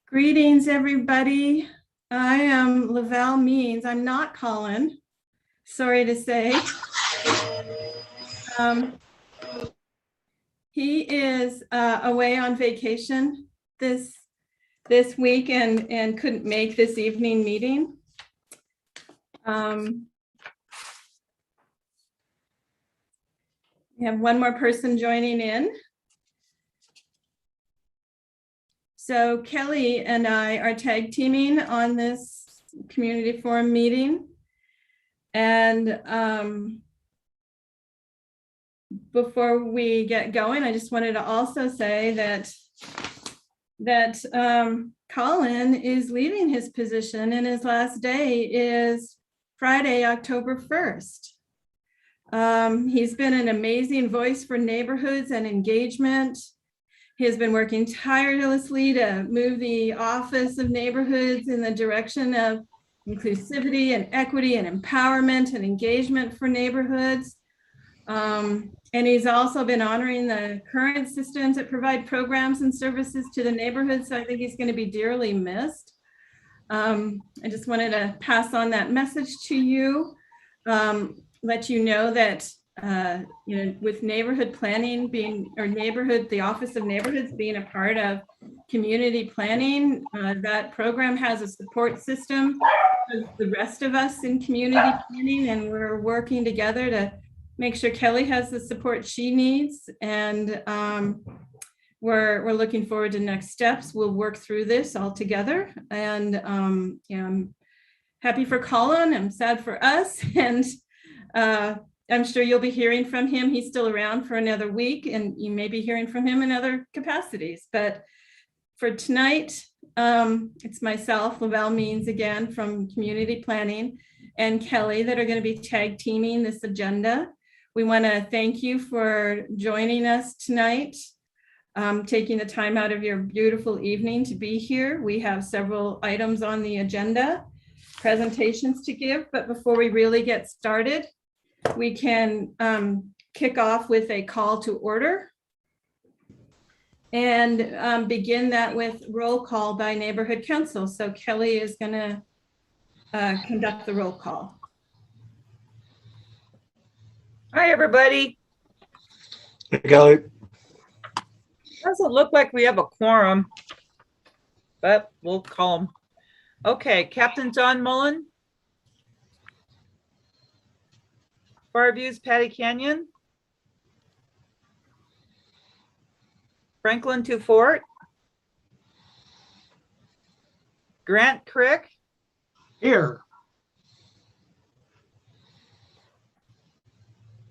Greetings, everybody. I am Lavelle Means. I'm not Colin, sorry to say. He is away on vacation this week and couldn't make this evening meeting. We have one more person joining in. So Kelly and I are tag teaming on this community forum meeting. And before we get going, I just wanted to also say that Colin is leaving his position and his last day is Friday, October 1st. He's been an amazing voice for neighborhoods and engagement. He has been working tirelessly to move the Office of Neighborhoods in the direction of inclusivity and equity and empowerment and engagement for neighborhoods. And he's also been honoring the current systems that provide programs and services to the neighborhood. So I think he's going to be dearly missed. I just wanted to pass on that message to you, let you know that with neighborhood planning being, or the Office of Neighborhoods being a part of community planning, that program has a support system of the rest of us in community planning, and we're working together to make sure Kelly has the support she needs. And we're looking forward to next steps. We'll work through this all together. And I'm happy for Colin. I'm sad for us. And I'm sure you'll be hearing from him. He's still around for another week, and you may be hearing from him in other capacities. But for tonight, it's myself, Lavelle Means again from Community Planning, and Kelly that are going to be tag teaming this agenda. We want to thank you for joining us tonight, taking the time out of your beautiful evening to be here. We have several items on the agenda, presentations to give, but before we really get started, we can kick off with a call to order and begin that with roll call by neighborhood council. So Kelly is going to conduct the roll call. Hi, everybody. Hey, Kelly. Doesn't look like we have a quorum, but we'll call them. Okay, Captain John Mullen. Farviews Patty Canyon. Franklin to Fort. Grant Crick. Here.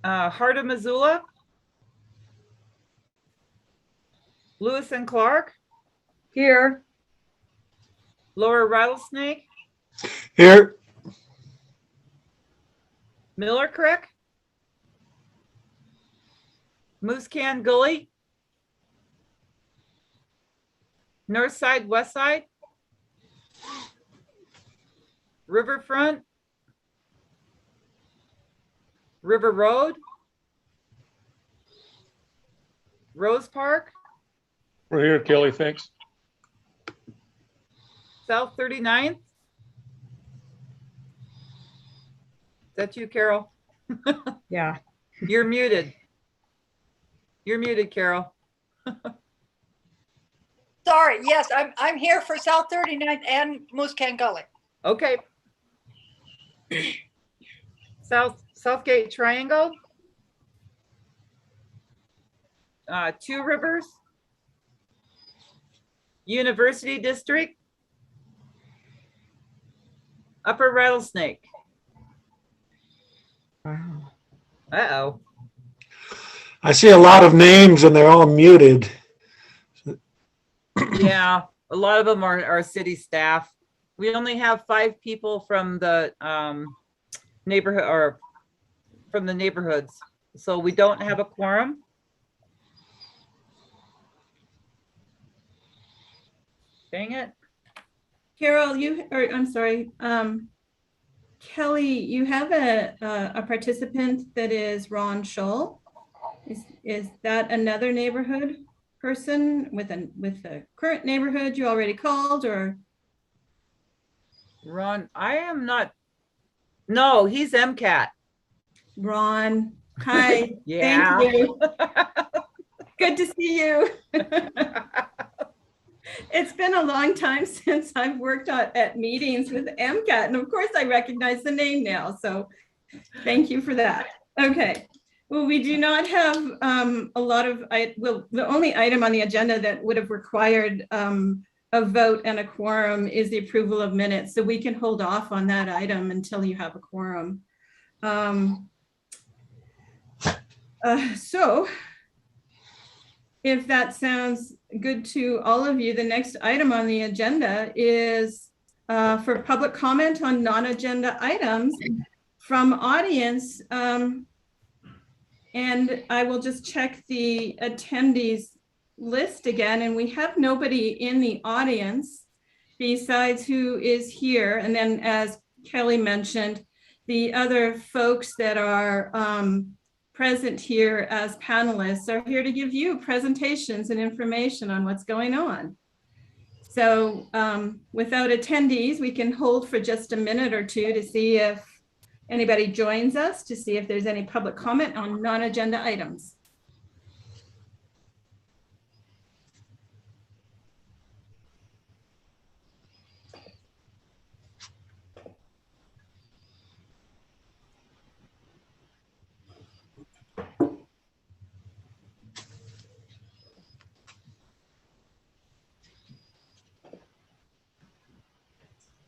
Heart of Missoula. Lewis and Clark. Here. Lower Rattlesnake. Here. Miller Creek, Moose Can Gully, North Side, West Side, Riverfront, River Road, Rose Park, We're here, Kelly, thanks. South 39th. Is that you, Carol? Yeah. You're muted. You're muted, Carol. Sorry, yes, I'm here for South 39th and Moose Can Gully. Okay. Southgate Triangle. Two Rivers. University District. Upper Rattlesnake. Wow. Uh-oh. I see a lot of names and they're all muted. Yeah, a lot of them are city staff. We only have 5 people from the neighborhood or from the neighborhoods. So we don't have a quorum. Dang it. Carol, I'm sorry, Kelly, you have a participant that is Ron Scholl. Is that another neighborhood person with the current neighborhood you already called, or? Ron, I am not. No, he's MCAT. Ron, hi. Yeah. Thank you. Good to see you. It's been a long time since I've worked at meetings with MCAT, and of course I recognize the name now, so thank you for that. Okay, well, we do not have a lot of, the only item on the agenda that would have required a vote and a quorum is the approval of minutes, so we can hold off on that item until you have a quorum. So if that sounds good to all of you, the next item on the agenda is for public comment on non-agenda items from audience. And I will just check the attendees list again, and we have nobody in the audience besides who is here. And then, as Kelly mentioned, the other folks that are present here as panelists are here to give you presentations and information on what's going on. So without attendees, we can hold for just a minute or two to see if anybody joins us, to see if there's any public comment on non-agenda items.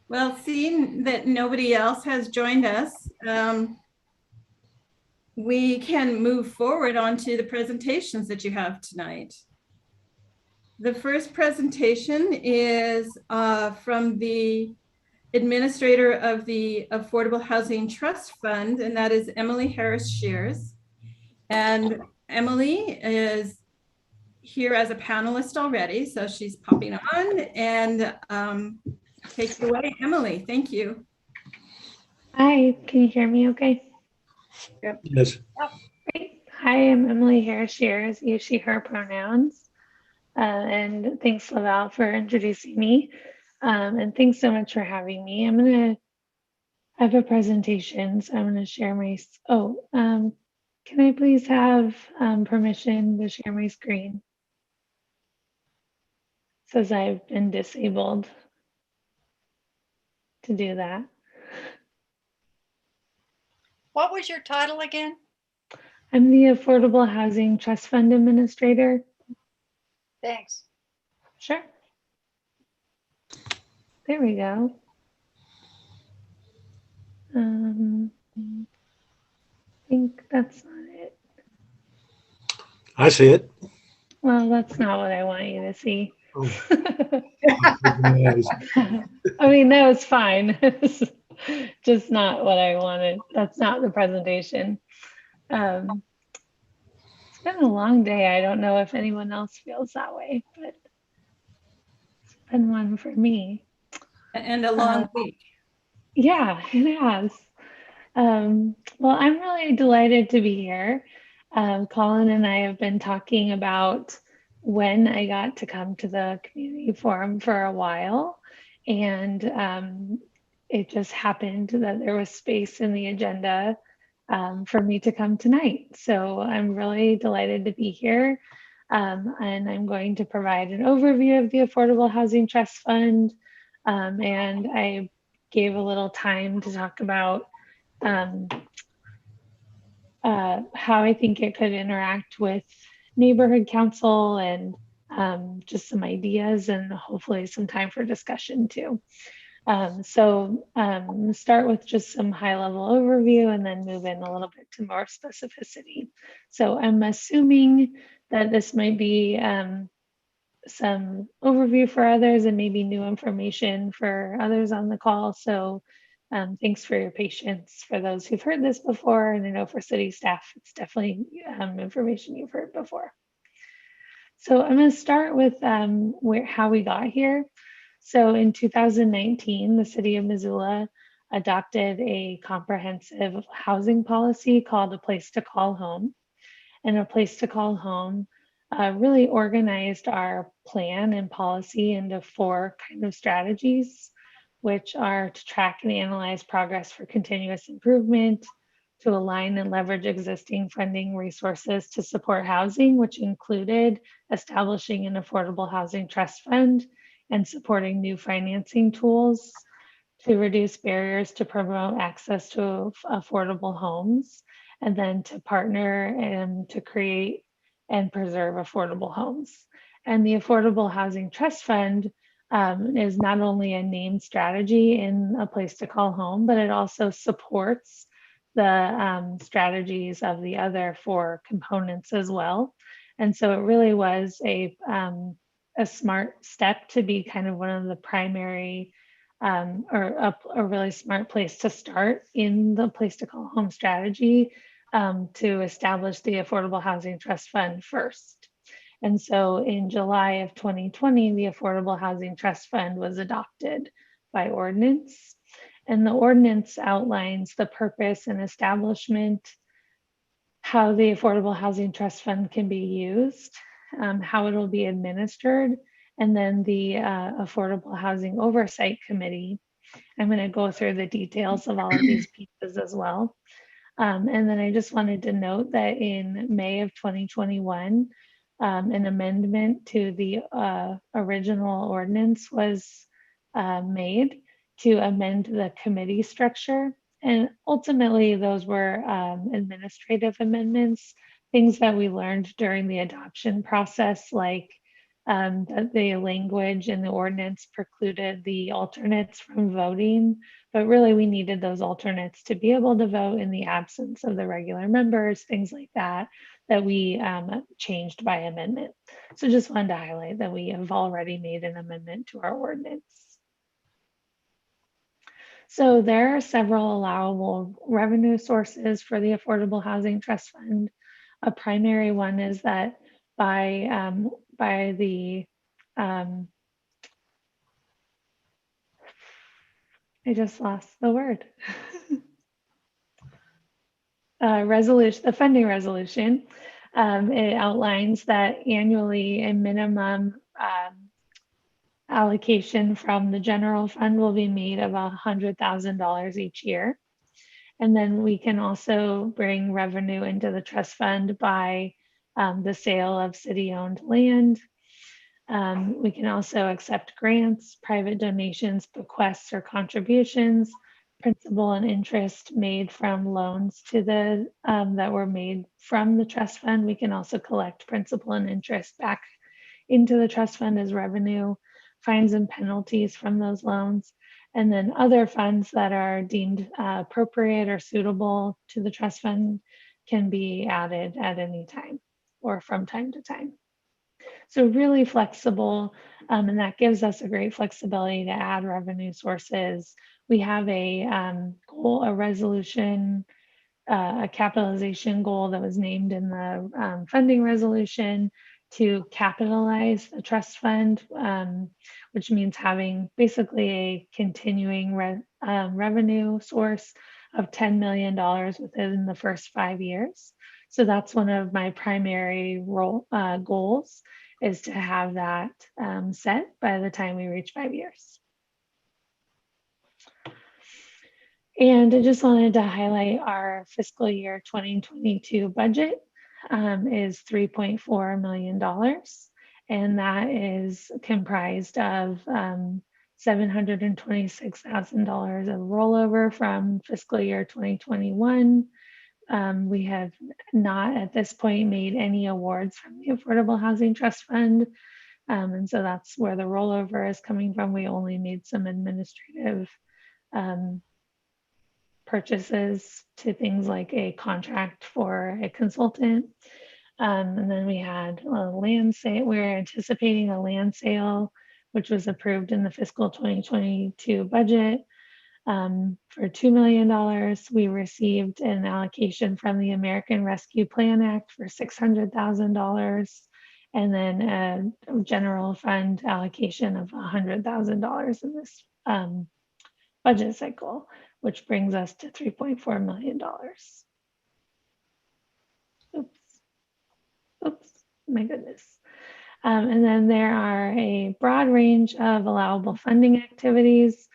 Well, seeing that nobody else has joined us, we can move forward onto the presentations that you have tonight. The first presentation is from the administrator of the Affordable Housing Trust Fund, and that is Emily Harris Shears. And Emily is here as a panelist already, so she's popping on, and take it away, Emily. Thank you. Hi, can you hear me okay? Yes. Great. Hi, I'm Emily Harris Shears, use she, her pronouns. And thanks, Laval, for introducing me. And thanks so much for having me. I have a presentation, so I'm going to share my, can I please have permission to share my screen? It says I've been disabled to do that. What was your title again? I'm the Affordable Housing Trust Fund Administrator. Thanks. Sure. There we go. I think that's not it. I see it. Well, that's not what I want you to see. Oh. I mean, that was fine. just not what I wanted. That's not the presentation. It's been a long day. I don't know if anyone else feels that way, but it's been one for me. And a long week. Yeah, it has. Well, I'm really delighted to be here. Colin and I have been talking about when I got to come to the community forum for a while, and it just happened that there was space in the agenda for me to come tonight. So I'm really delighted to be here. And I'm going to provide an overview of the Affordable Housing Trust Fund. And I gave a little time to talk about how I think it could interact with neighborhood council and just some ideas and hopefully some time for discussion too. Start with just some high level overview and then move in a little bit to more specificity. So I'm assuming that this might be some overview for others and maybe new information for others on the call. So thanks for your patience for those who've heard this before. And I know for city staff, it's definitely information you've heard before. So I'm going to start with how we got here. So in 2019, the city of Missoula adopted a comprehensive housing policy called A Place to Call Home. And A Place to Call Home really organized our plan and policy into 4 kind of strategies, which are to track and analyze progress for continuous improvement, to align and leverage existing funding resources to support housing, which included establishing an affordable housing trust fund and supporting new financing tools, to reduce barriers to promote access to affordable homes, and then to partner and to create and preserve affordable homes. And the Affordable Housing Trust Fund is not only a named strategy in A Place to Call Home, but it also supports the strategies of the other 4 components as well. And so it really was a smart step to be kind of one of the primary or a really smart place to start in the Place to Call Home strategy to establish the Affordable Housing Trust Fund first. And so in July of 2020, the Affordable Housing Trust Fund was adopted by ordinance. And the ordinance outlines the purpose and establishment, how the Affordable Housing Trust Fund can be used, how it will be administered, and then the Affordable Housing Oversight Committee. I'm going to go through the details of all of these pieces as well. And then I just wanted to note that in May of 2021, an amendment to the original ordinance was made to amend the committee structure. And ultimately, those were administrative amendments, things that we learned during the adoption process, like that the language in the ordinance precluded the alternates from voting, but really we needed those alternates to be able to vote in the absence of the regular members, things like that, that we changed by amendment. So just wanted to highlight that we have already made an amendment to our ordinance. So there are several allowable revenue sources for the Affordable Housing Trust Fund. A primary one is that by the I just lost the word. Resolution, the funding resolution. It outlines that annually a minimum allocation from the general fund will be made of $100,000 each year. And then we can also bring revenue into the trust fund by the sale of city-owned land. We can also accept grants, private donations, bequests, or contributions, principal and interest made from loans to the that were made from the trust fund. We can also collect principal and interest back into the trust fund as revenue, fines and penalties from those loans, and then other funds that are deemed appropriate or suitable to the trust fund can be added at any time or from time to time. So really flexible, and that gives us a great flexibility to add revenue sources we have a goal, a resolution, a capitalization goal that was named in the funding resolution to capitalize the trust fund, which means having basically a continuing revenue source of $10 million within the first 5 years. So that's one of my primary goals, is to have that set by the time we reach 5 years. And I just wanted to highlight our fiscal year 2022 budget is $3.4 million. And that is comprised of $726,000 of rollover from fiscal year 2021. We have not at this point made any awards from the Affordable Housing Trust Fund. And so that's where the rollover is coming from. We only made some administrative purchases to things like a contract for a consultant. And then we had a land sale. We're anticipating a land sale, which was approved in the fiscal 2022 budget for $2 million. We received an allocation from the American Rescue Plan Act for $600,000. And then a general fund allocation of $100,000 in this budget cycle, which brings us to $3.4 million. Oops, my goodness. And then there are a broad range of allowable funding activities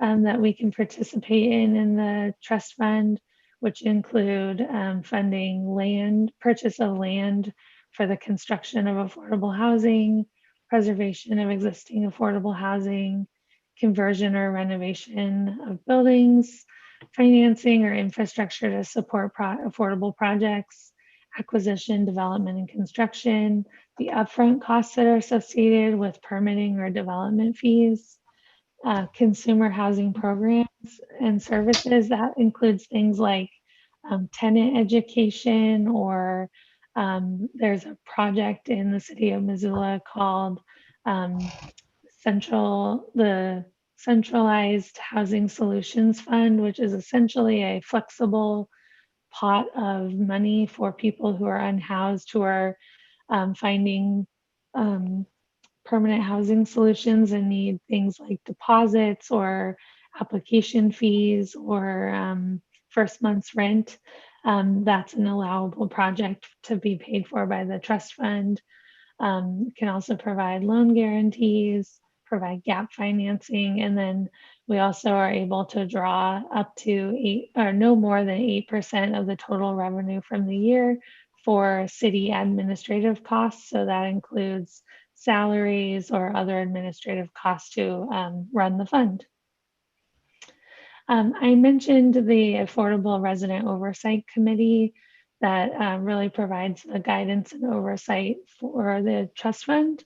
that we can participate in the trust fund, which include funding purchase of land for the construction of affordable housing, preservation of existing affordable housing, conversion or renovation of buildings, financing or infrastructure to support affordable projects, acquisition, development, and construction, the upfront costs that are associated with permitting or development fees, consumer housing programs and services. That includes things like tenant education, or there's a project in the city of Missoula called the Centralized Housing Solutions Fund, which is essentially a flexible pot of money for people who are unhoused, who are finding permanent housing solutions and need things like deposits or application fees or first month's rent. That's an allowable project to be paid for by the trust fund. Can also provide loan guarantees, provide gap financing, and then we also are able to draw up to no more than 8% of the total revenue from the year for city administrative costs. So that includes salaries or other administrative costs to run the fund. I mentioned the Affordable Resident Oversight Committee that really provides the guidance and oversight for the trust fund.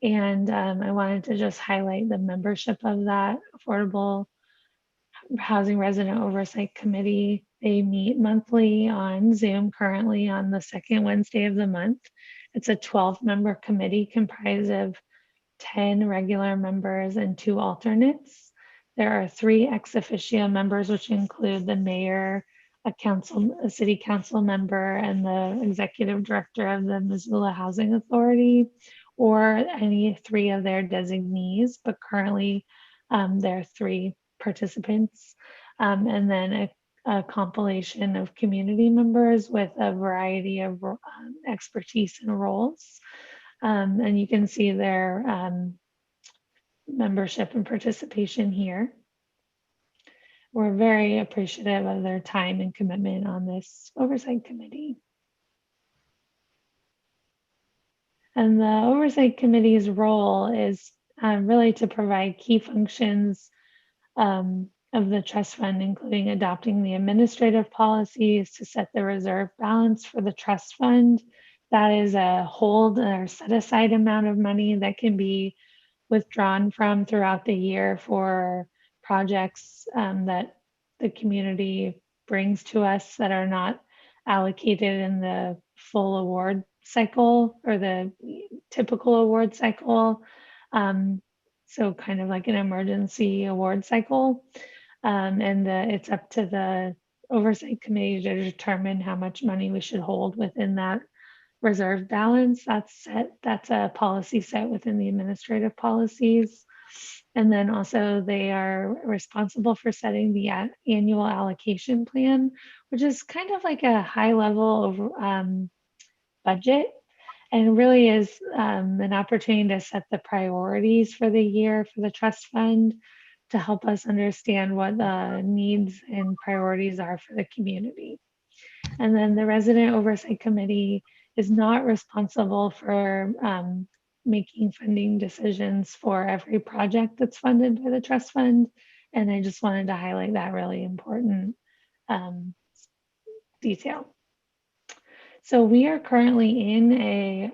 And I wanted to just highlight the membership of that Affordable Housing Resident Oversight Committee. They meet monthly on Zoom, currently on the second Wednesday of the month. It's a 12-member committee comprised of 10 regular members and 2 alternates. There are 3 ex officio members, which include the mayor, a city council member, and the executive director of the Missoula Housing Authority, or any 3 of their designees, but currently there are 3 participants, and then a compilation of community members with a variety of expertise and roles. And you can see their membership and participation here. We're very appreciative of their time and commitment on this oversight committee. And the oversight committee's role is really to provide key functions of the trust fund, including adopting the administrative policies to set the reserve balance for the trust fund. That is a hold or set aside amount of money that can be withdrawn from throughout the year for projects that the community brings to us that are not allocated in the full award cycle or the typical award cycle. So kind of like an emergency award cycle. And it's up to the oversight committee to determine how much money we should hold within that reserve balance. That's a policy set within the administrative policies. And then also they are responsible for setting the annual allocation plan, which is kind of like a high level of budget, and really is an opportunity to set the priorities for the year for the trust fund, to help us understand what the needs and priorities are for the community. And then the resident oversight committee is not responsible for making funding decisions for every project that's funded by the trust fund. And I just wanted to highlight that really important detail. So we are currently in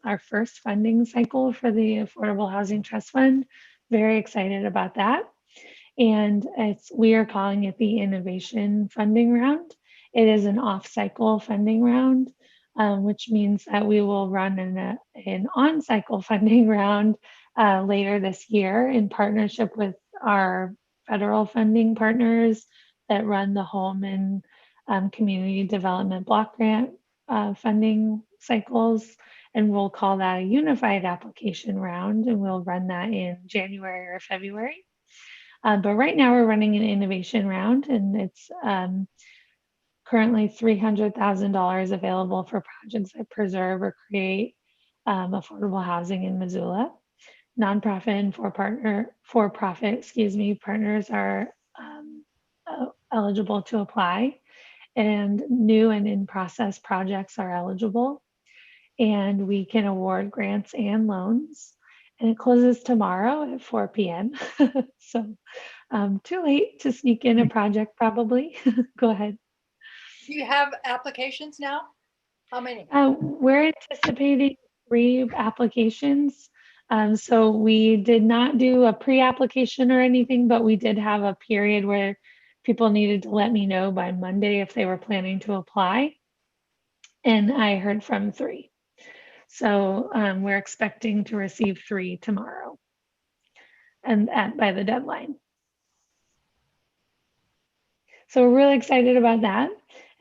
our first funding cycle for the Affordable Housing Trust Fund. Very excited about that. And we are calling it the Innovation Funding Round. It is an off-cycle funding round, which means that we will run an on-cycle funding round later this year in partnership with our federal funding partners that run the home and community development block grant funding cycles. And we'll call that a unified application round, and we'll run that in January or February. But right now we're running an innovation round, and it's currently $300,000 available for projects that preserve or create affordable housing in Missoula. Nonprofit and for-profit partners are eligible to apply, and new and in-process projects are eligible, and we can award grants and loans. And it closes tomorrow at 4 p.m. So too late to sneak in a project probably. Go ahead. Do you have applications now? How many? We're anticipating 3 applications. So we did not do a pre-application or anything, but we did have a period where people needed to let me know by Monday if they were planning to apply. And I heard from 3. So we're expecting to receive 3 tomorrow and by the deadline. So we're really excited about that.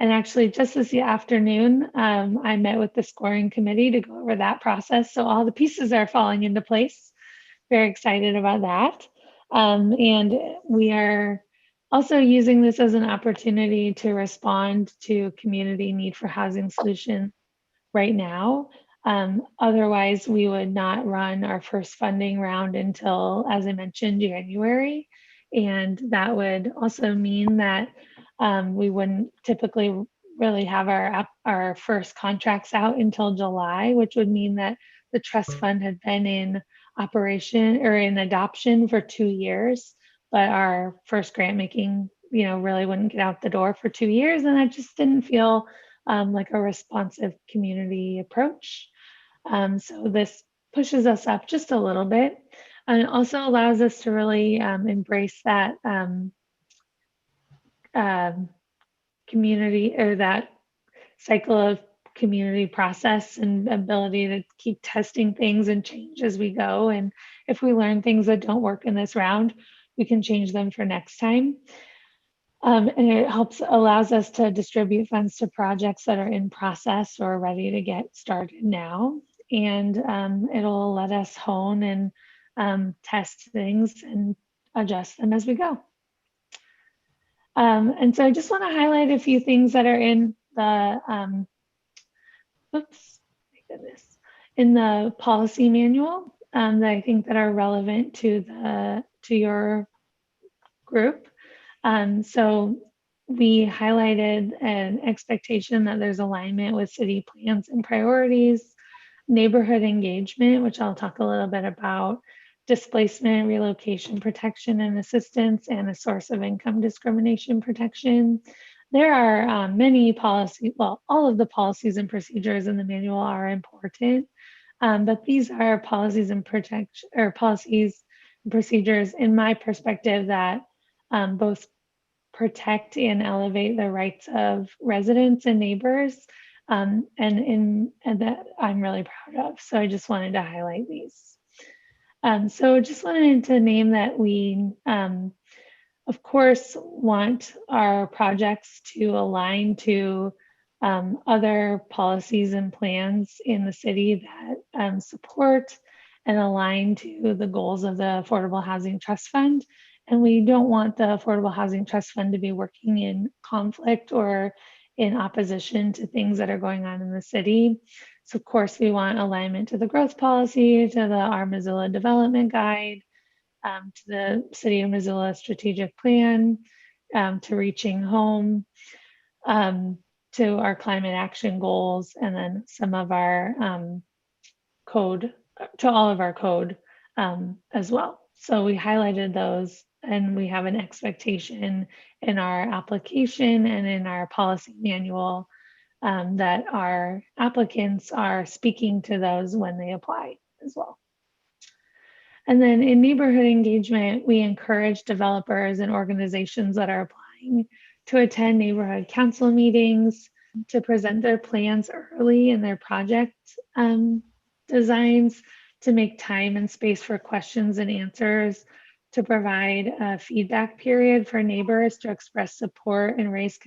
And actually just this afternoon, I met with the scoring committee to go over that process. So all the pieces are falling into place. Very excited about that. And we are also using this as an opportunity to respond to community need for housing solutions right now. Otherwise, we would not run our first funding round until, as I mentioned, January. And that would also mean that we wouldn't typically really have our first contracts out until July, which would mean that the trust fund had been in operation or in adoption for 2 years, but our first grant making, really wouldn't get out the door for 2 years. And that just didn't feel like a responsive community approach. So this pushes us up just a little bit, and it also allows us to really embrace that community, or that cycle of community process and ability to keep testing things and change as we go. And if we learn things that don't work in this round, we can change them for next time. And it allows us to distribute funds to projects that are in process or ready to get started now. And it'll let us hone and test things and adjust them as we go. And so I just want to highlight a few things that are in the, in the policy manual that I think that are relevant to your group. So we highlighted an expectation that there's alignment with city plans and priorities, neighborhood engagement, which I'll talk a little bit about, displacement, relocation protection and assistance, and a source of income discrimination protection. There are many policies, well, all of the policies and procedures in the manual are important, but these are policies and policies and procedures, in my perspective, that both protect and elevate the rights of residents and neighbors, and that I'm really proud of. So I just wanted to highlight these. So just wanted to name that we of course, want our projects to align to other policies and plans in the city that support and align to the goals of the Affordable Housing Trust Fund. And we don't want the Affordable Housing Trust Fund to be working in conflict or in opposition to things that are going on in the city. So of course, we want alignment to the growth policy, to our Missoula Development Guide, to the City of Missoula Strategic Plan, to Reaching Home, to our climate action goals, and then some of our code, to all of our code as well. So we highlighted those, and we have an expectation in our application and in our policy manual that our applicants are speaking to those when they apply as well. And then in neighborhood engagement, we encourage developers and organizations that are applying to attend neighborhood council meetings, to present their plans early in their project designs, to make time and space for questions and answers, to provide a feedback period for neighbors to express support and raise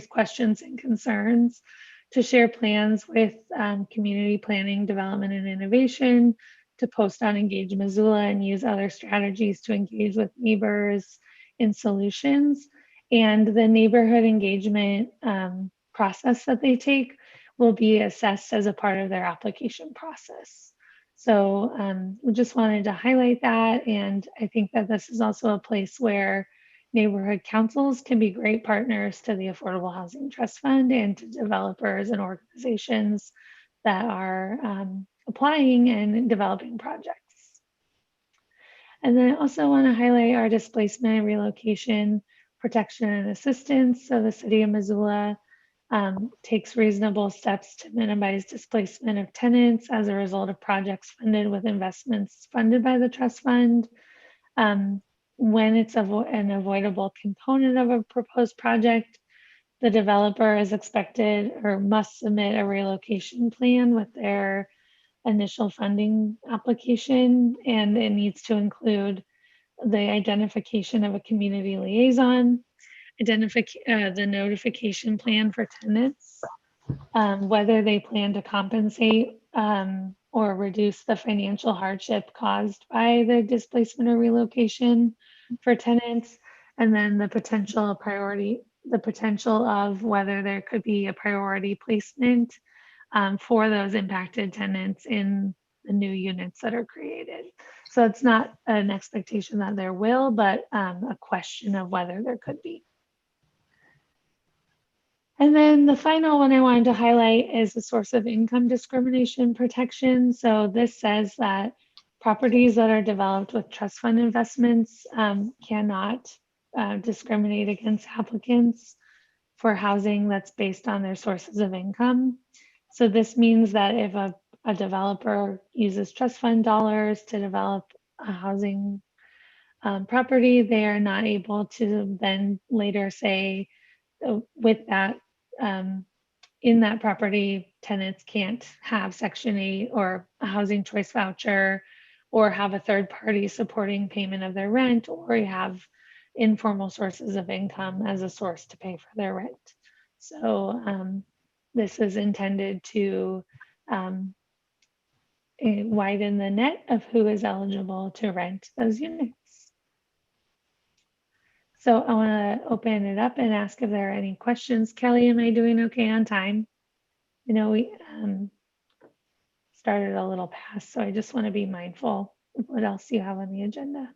questions and concerns, to share plans with community planning, development, and innovation, to post on Engage Missoula and use other strategies to engage with neighbors in solutions. And the neighborhood engagement process that they take will be assessed as a part of their application process. So we just wanted to highlight that. And I think that this is also a place where neighborhood councils can be great partners to the Affordable Housing Trust Fund and to developers and organizations that are applying and developing projects. And then I also want to highlight our displacement and relocation protection and assistance. So the City of Missoula takes reasonable steps to minimize displacement of tenants as a result of projects funded with investments funded by the trust fund. When it's an avoidable component of a proposed project, the developer is expected or must submit a relocation plan with their initial funding application, and it needs to include the identification of a community liaison, the notification plan for tenants, whether they plan to compensate or reduce the financial hardship caused by the displacement or relocation for tenants, and then the potential of whether there could be a priority placement for those impacted tenants in the new units that are created. So it's not an expectation that there will, but a question of whether there could be. And then the final one I wanted to highlight is the source of income discrimination protection. So this says that properties that are developed with trust fund investments cannot discriminate against applicants for housing that's based on their sources of income. So this means that if a developer uses trust fund dollars to develop a housing property, they are not able to then later say with that in that property, tenants can't have Section 8 or a housing choice voucher, or have a third party supporting payment of their rent, or you have informal sources of income as a source to pay for their rent. So this is intended to widen the net of who is eligible to rent those units. So I want to open it up and ask if there are any questions. Kelly, am I doing okay on time? You know, we started a little past, so I just want to be mindful of what else you have on the agenda.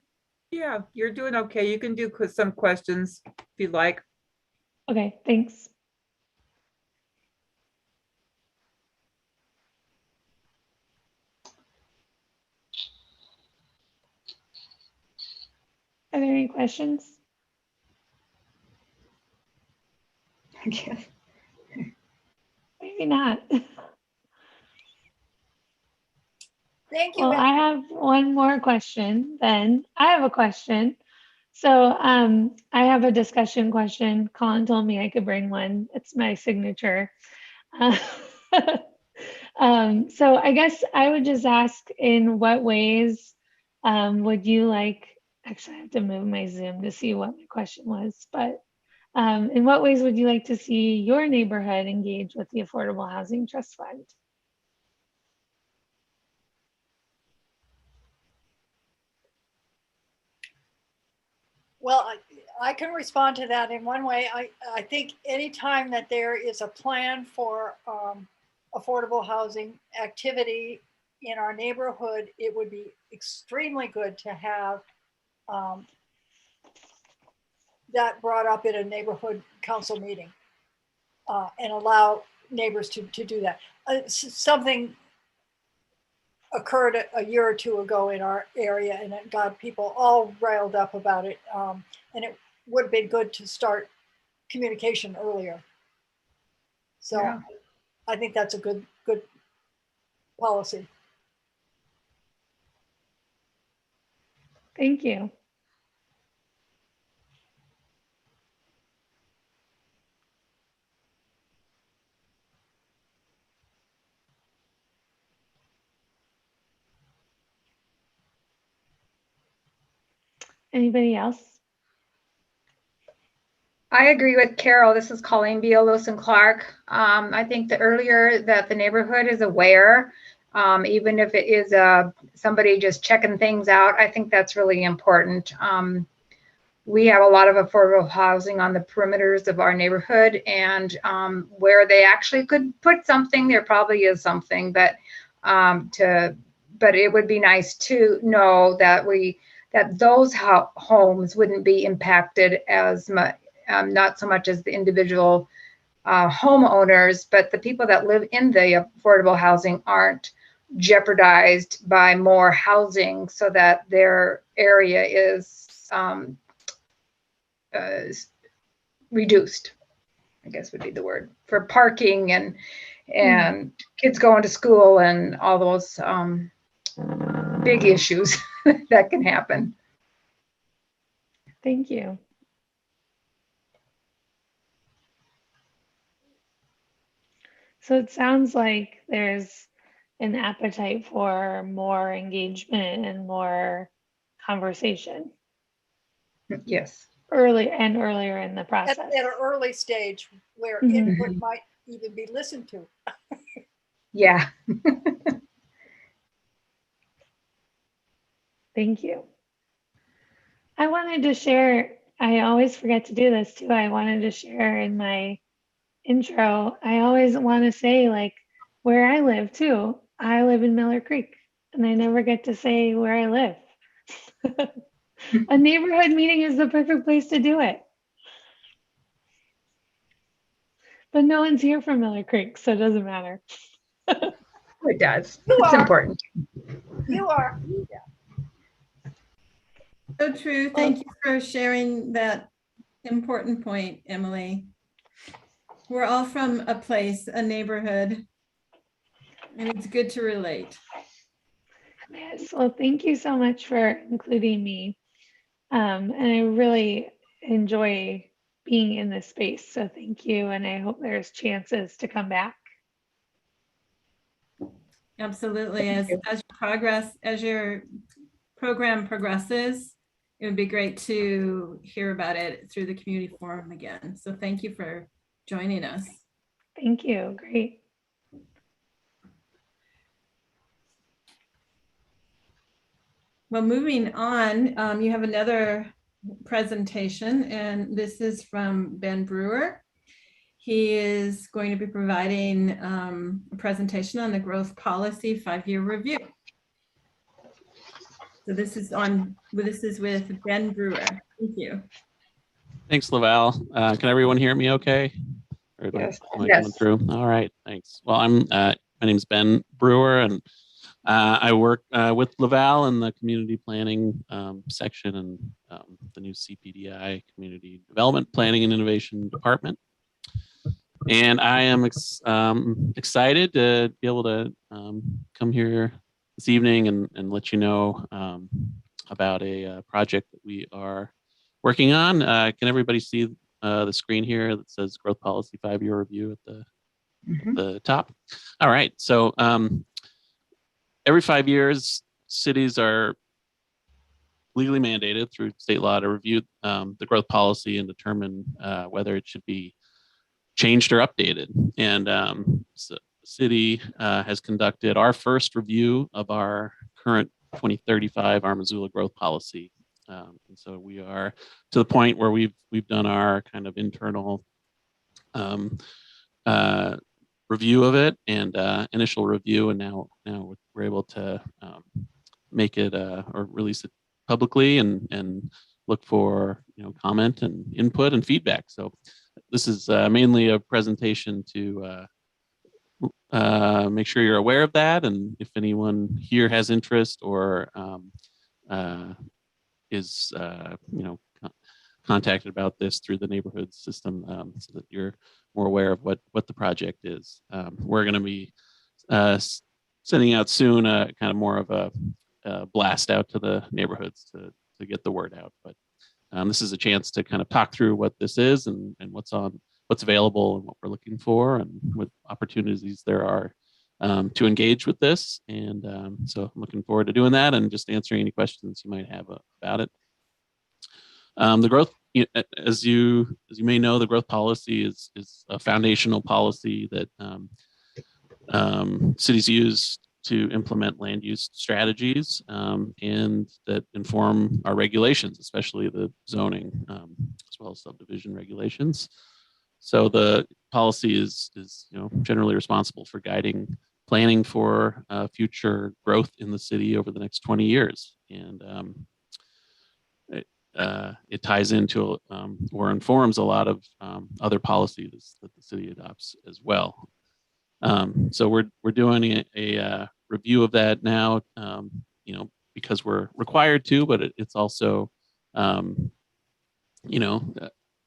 Yeah, you're doing okay. You can do some questions if you'd like. Okay, thanks. Are there any questions? Okay. Maybe not. Thank you. Well, I have one more question then. I have a question. So I have a discussion question. Colin told me I could bring one. It's my signature. So I guess I would just ask, in what ways would you like actually I have to move my Zoom to see what my question was, but in what ways would you like to see your neighborhood engage with the Affordable Housing Trust Fund? Well, I can respond to that in one way. I think anytime that there is a plan for affordable housing activity in our neighborhood, it would be extremely good to have that brought up in a neighborhood council meeting and allow neighbors to do that. Something occurred a year or two ago in our area, and it got people all riled up about it. And it would have been good to start communication earlier. So Yeah. I think that's a good policy. Thank you. Anybody else? I agree with Carol. This is Colleen Beal, Lewis and Clark. I think the earlier that the neighborhood is aware, even if it is somebody just checking things out, I think that's really important. We have a lot of affordable housing on the perimeters of our neighborhood, and where they actually could put something, there probably is something, but it would be nice to know that those homes wouldn't be impacted as much. Not so much as the individual homeowners, but the people that live in the affordable housing aren't jeopardized by more housing, so that their area is reduced, I guess would be the word, for parking and kids going to school and all those big issues that can happen. Thank you. So it sounds like there's an appetite for more engagement and more conversation Yes. earlier in the At process. an early stage where Mhm. input might even be listened to. Yeah. Thank you. I wanted to share, I always forget to do this too. I wanted to share in my intro, I always want to say like where I live too. I live in Miller Creek and I never get to say where I live. A neighborhood meeting is the perfect place to do it. But no one's here from Miller Creek, so it doesn't matter. It does. You It's are. important. You are. So true. Thank you for sharing that important point, Emily. We're all from a place, a neighborhood, and it's good to relate. Yes, well, thank you so much for including me. And I really enjoy being in this space. So thank you. And I hope there's chances to come back. Absolutely. Thank As your program progresses, it would be great to hear about it through the community forum again. So thank you for joining us. Thank you. Great. Well, moving on, you have another presentation, and this is from Ben Brewer. He is going to be providing a presentation on the growth policy 5-year review. So this is with Ben Brewer. Thank you. Thanks, Laval. Can everyone hear me okay? Or Yes. am I Yes. coming through? All right, thanks. Well, my name's Ben Brewer, and I work with Laval in the community planning section and the new CPDI, Community Development Planning and Innovation Department. And I am excited to be able to come here this evening and let you know about a project that we are working on. Can everybody see the screen here that says Growth Policy 5-year review at the top? All right. So every 5 years, cities are legally mandated through state law to review the growth policy and determine whether it should be changed or updated. And so the city has conducted our first review of our current 2035 our Missoula growth policy. And so we are to the point where we've done our kind of internal review of it and initial review, and now we're able to make it or release it publicly and look for comment and input and feedback. So this is mainly a presentation to make sure you're aware of that, and if anyone here has interest or is contacted about this through the neighborhood system, so that you're more aware of what the project is. We're going to be sending out soon kind of more of a blast out to the neighborhoods to get the word out. But this is a chance to kind of talk through what this is and what's available and what we're looking for and what opportunities there are to engage with this. And so I'm looking forward to doing that and just answering any questions you might have about it. The growth, as you may know, the growth policy is a foundational policy that cities use to implement land use strategies and that inform our regulations, especially the zoning as well as subdivision regulations. So the policy is generally responsible for guiding planning for future growth in the city over the next 20 years. And it ties into or informs a lot of other policies that the city adopts as well. So we're doing a review of that now, because we're required to, but it's also,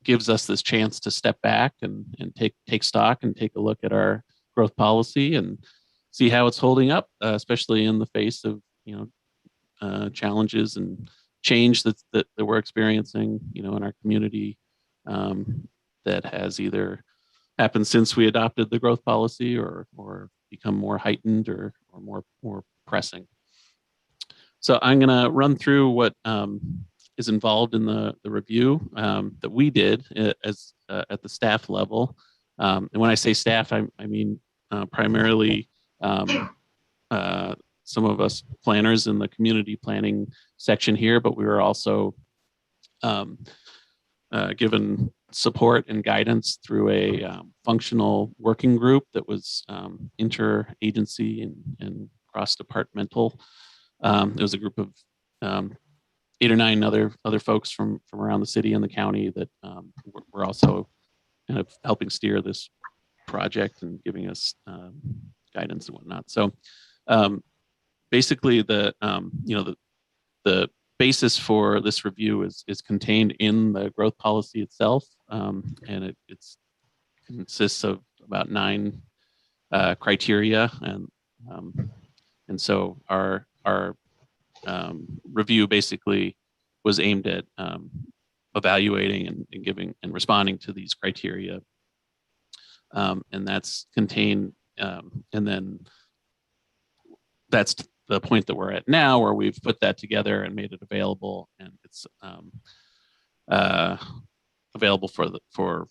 gives us this chance to step back and take stock and take a look at our growth policy and see how it's holding up, especially in the face of challenges and change that we're experiencing, in our community that has either happened since we adopted the growth policy or become more heightened or more pressing. So I'm going to run through what is involved in the review that we did as at the staff level. And when I say staff, I mean primarily some of us planners in the community planning section here, but we were also given support and guidance through a functional working group that was interagency and cross-departmental. It was a group of 8 or 9 other folks from around the city and the county that were also kind of helping steer this project and giving us guidance and whatnot. So basically the basis for this review is contained in the growth policy itself, and it consists of about 9 criteria, and so our review basically was aimed at evaluating and giving and responding to these criteria, and that's contained, and then that's the point that we're at now, where we've put that together and made it available, and it's available for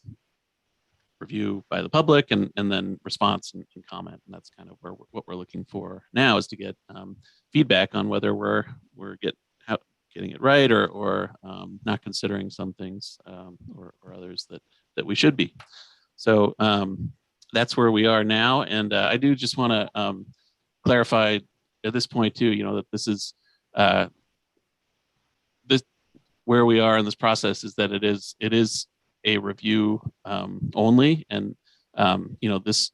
review by the public and then response and comment. And that's kind of what we're looking for now, is to get feedback on whether we're getting it right or not considering some things or others that we should be. So that's where we are now. And I do just want to clarify at this point too, that this is where we are in this process is that it is a review only, and this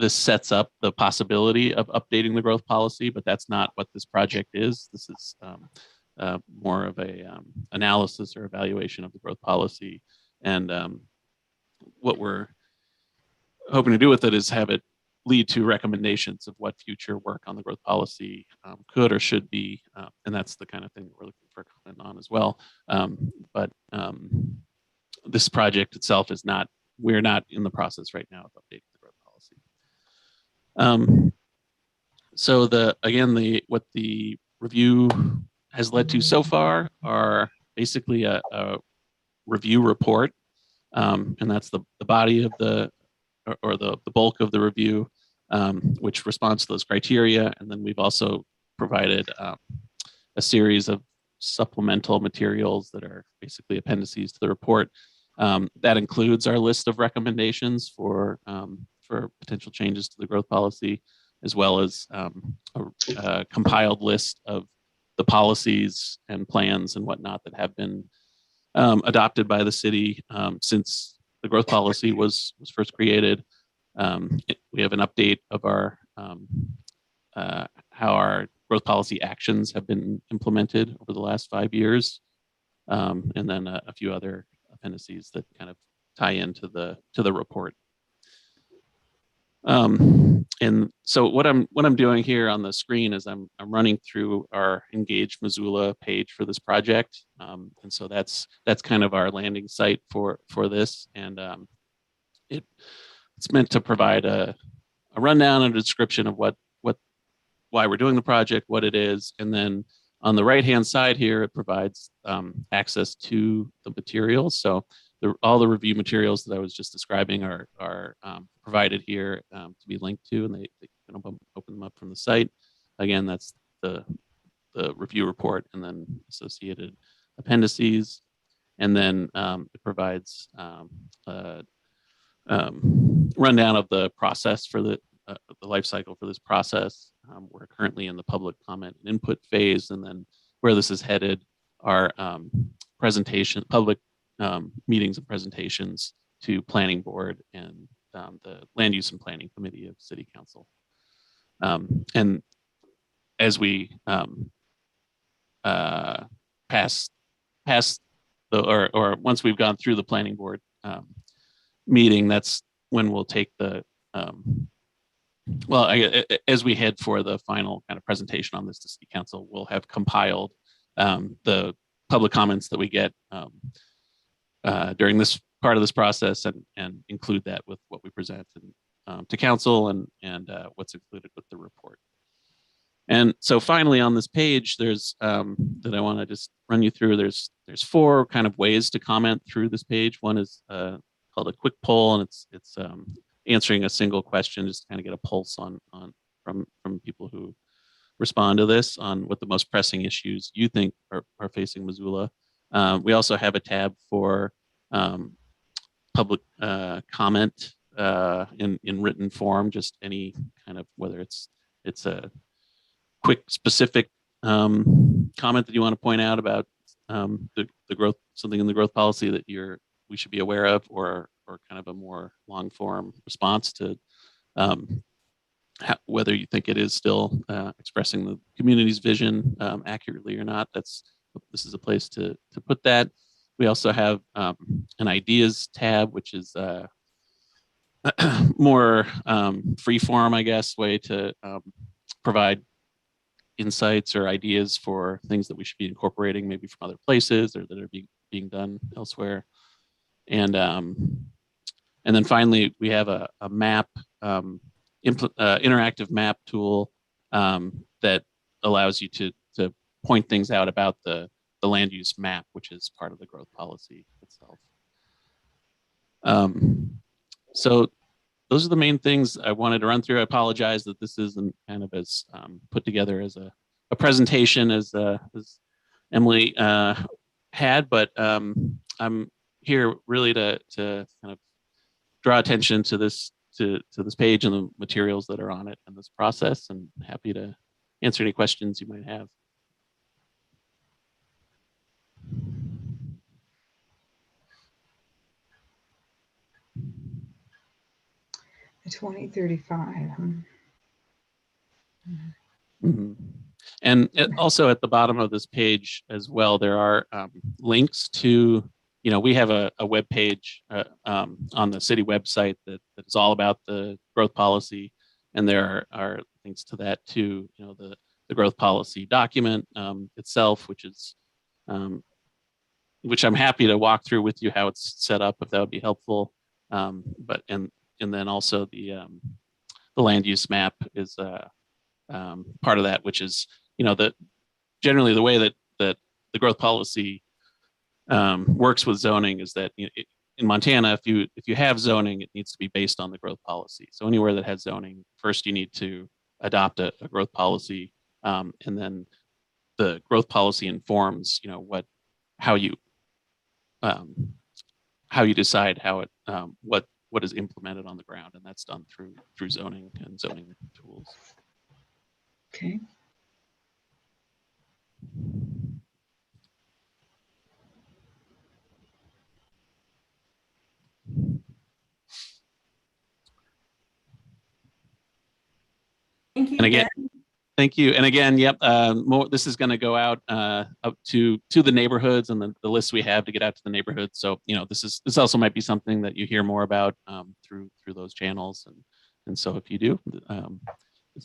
sets up the possibility of updating the growth policy, but that's not what this project is. This is more of a analysis or evaluation of the growth policy, and what we're hoping to do with it is have it lead to recommendations of what future work on the growth policy could or should be, and that's the kind of thing that we're looking for comment on as well. But this project itself is not, we're not in the process right now of updating the growth policy. So what the review has led to so far are basically a review report, and that's the body of or the bulk of the review, which responds to those criteria. And then we've also provided a series of supplemental materials that are basically appendices to the report. That includes our list of recommendations for potential changes to the growth policy, as well as a compiled list of the policies and plans and whatnot that have been adopted by the city since the growth policy was first created. We have an update of our how our growth policy actions have been implemented over the last 5 years, and then a few other appendices that kind of tie into the report. And so what I'm doing here on the screen is I'm running through our Engage Missoula page for this project, and so that's kind of our landing site for this, and it's meant to provide a rundown and a description of why we're doing the project, what it is, and then on the right-hand side here, it provides access to the materials. So all the review materials that I was just describing are provided here to be linked to, and they can open them up from the site. Again, that's the review report and then associated appendices. And then it provides a rundown of the process for the life cycle for this process. We're currently in the public comment and input phase, and then where this is headed are public meetings and presentations to planning board and the land use and planning committee of city council. And as we pass or once we've gone through the planning board meeting, that's when we'll take the as we head for the final kind of presentation on this to city council, we'll have compiled the public comments that we get during this part of this process and include that with what we present to council and what's included with the report. And so finally on this page, there's that I want to just run you through. There's 4 kind of ways to comment through this page. One is called a quick poll, and it's answering a single question, just to kind of get a pulse from people who respond to this on what the most pressing issues you think are facing Missoula. We also have a tab for public comment in written form, just any kind of, whether it's a quick specific comment that you want to point out about the growth, something in the growth policy that we should be aware of, or kind of a more long form response to whether you think it is still expressing the community's vision accurately or not. This is a place to put that. We also have an ideas tab, which is more free form, I guess, way to provide insights or ideas for things that we should be incorporating, maybe from other places or that are being done elsewhere. And then finally, we have a map, interactive map tool that allows you to point things out about the land use map, which is part of the growth policy itself. So those are the main things I wanted to run through. I apologize that this isn't kind of as put together as a presentation as Emily had, but I'm here really to kind of draw attention to this page and the materials that are on it and this process, and happy to answer any questions you might have. The 2035. Mm-hmm. And also at the bottom of this page as well, there are links to, we have a web page on the city website that is all about the growth policy, and there are links to that too. The growth policy document itself, which I'm happy to walk through with you how it's set up, if that would be helpful. But then also the land use map is part of that, which is generally the way that that the growth policy works with zoning is that in Montana, if you have zoning, it needs to be based on the growth policy. So anywhere that has zoning, first you need to adopt a growth policy, and then the growth policy informs, how you decide how it what is implemented on the ground, and that's done through zoning and zoning tools. Okay. Thank you. And again, Ben. thank you. And again, yep, this is going to go out up to the neighborhoods and the lists we have to get out to the neighborhoods. So, this also might be something that you hear more about through those channels. And so if you do,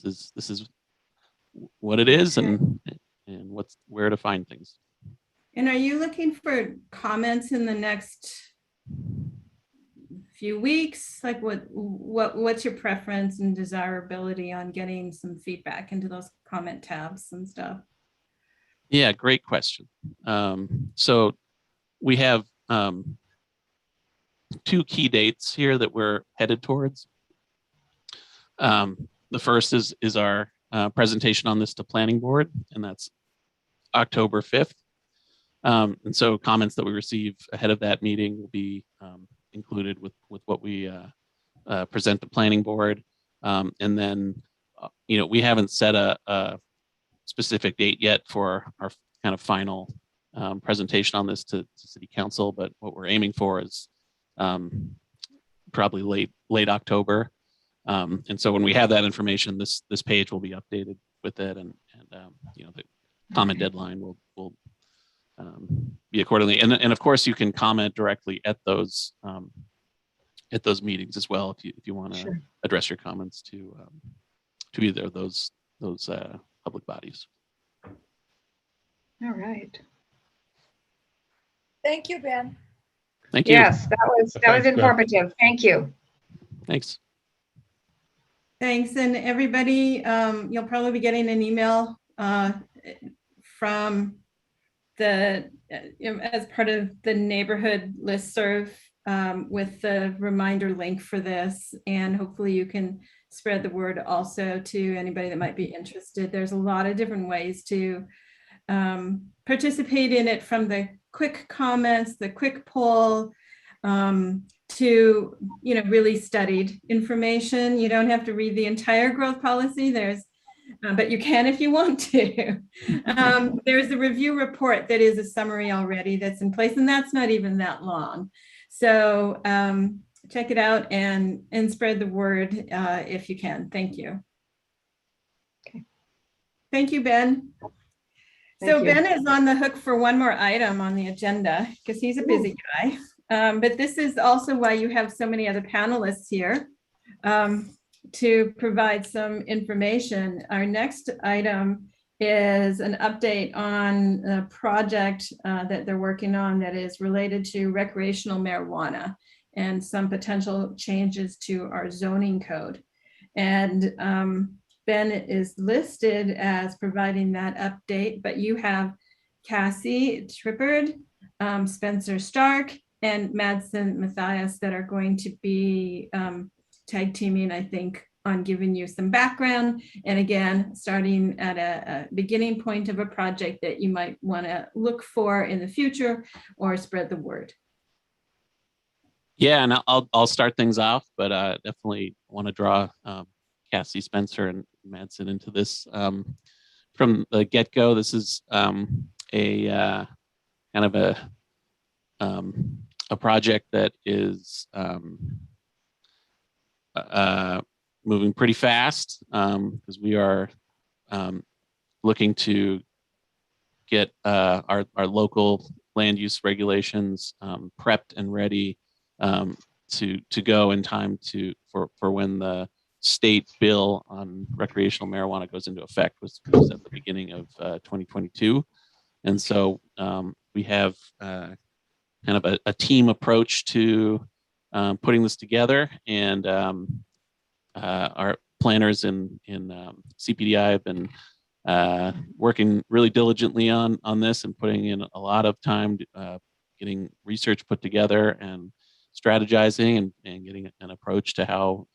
this is what it is and where to find things. And are you looking for comments in the next few weeks? Like what's your preference and desirability on getting some feedback into those comment tabs and stuff? Yeah, great question. So we have 2 key dates here that we're headed towards. The first is our presentation on this to planning board, and that's October 5th. And so comments that we receive ahead of that meeting will be included with what we present to planning board. And then, we haven't set a specific date yet for our kind of final presentation on this to city council, but what we're aiming for is probably late October. And so when we have that information, this page will be updated with it, and the comment deadline will be accordingly. And of course, you can comment directly at those meetings as well if you want to Sure. address your comments to either of those public bodies. All right. Thank you, Ben. Thank you. Yes, that was Thanks, Ben. informative. Thank you. Thanks. Thanks. And everybody, you'll probably be getting an email from as part of the neighborhood listserv with the reminder link for this. And hopefully you can spread the word also to anybody that might be interested. There's a lot of different ways to participate in it, from the quick comments, the quick poll, to really studied information. You don't have to read the entire growth policy. But you can if you want to. There's a review report that is a summary already that's in place, and that's not even that long. So check it out and spread the word if you can. Thank you. Okay. Thank you, Ben. Thank you. Ben is on the hook for one more item on the agenda because he's a busy guy. But this is also why you have so many other panelists here to provide some information. Our next item is an update on a project that they're working on that is related to recreational marijuana and some potential changes to our zoning code. And Ben is listed as providing that update, but you have Cassie Trippard, Spencer Stark, and Madsen Matthias that are going to be tag teaming, I think, on giving you some background. And again, starting at a beginning point of a project that you might want to look for in the future or spread the word. Yeah, and I'll start things off, but definitely want to draw Cassie, Spencer, and Madsen into this from the get-go. This is a kind of a project that is moving pretty fast because we are looking to get our local land use regulations prepped and ready to go in time for when the state bill on recreational marijuana goes into effect, which was at the beginning of 2022. And so we have kind of a team approach to putting this together, and our planners in CPDI have been working really diligently on this and putting in a lot of time, getting research put together and strategizing and getting an approach to how,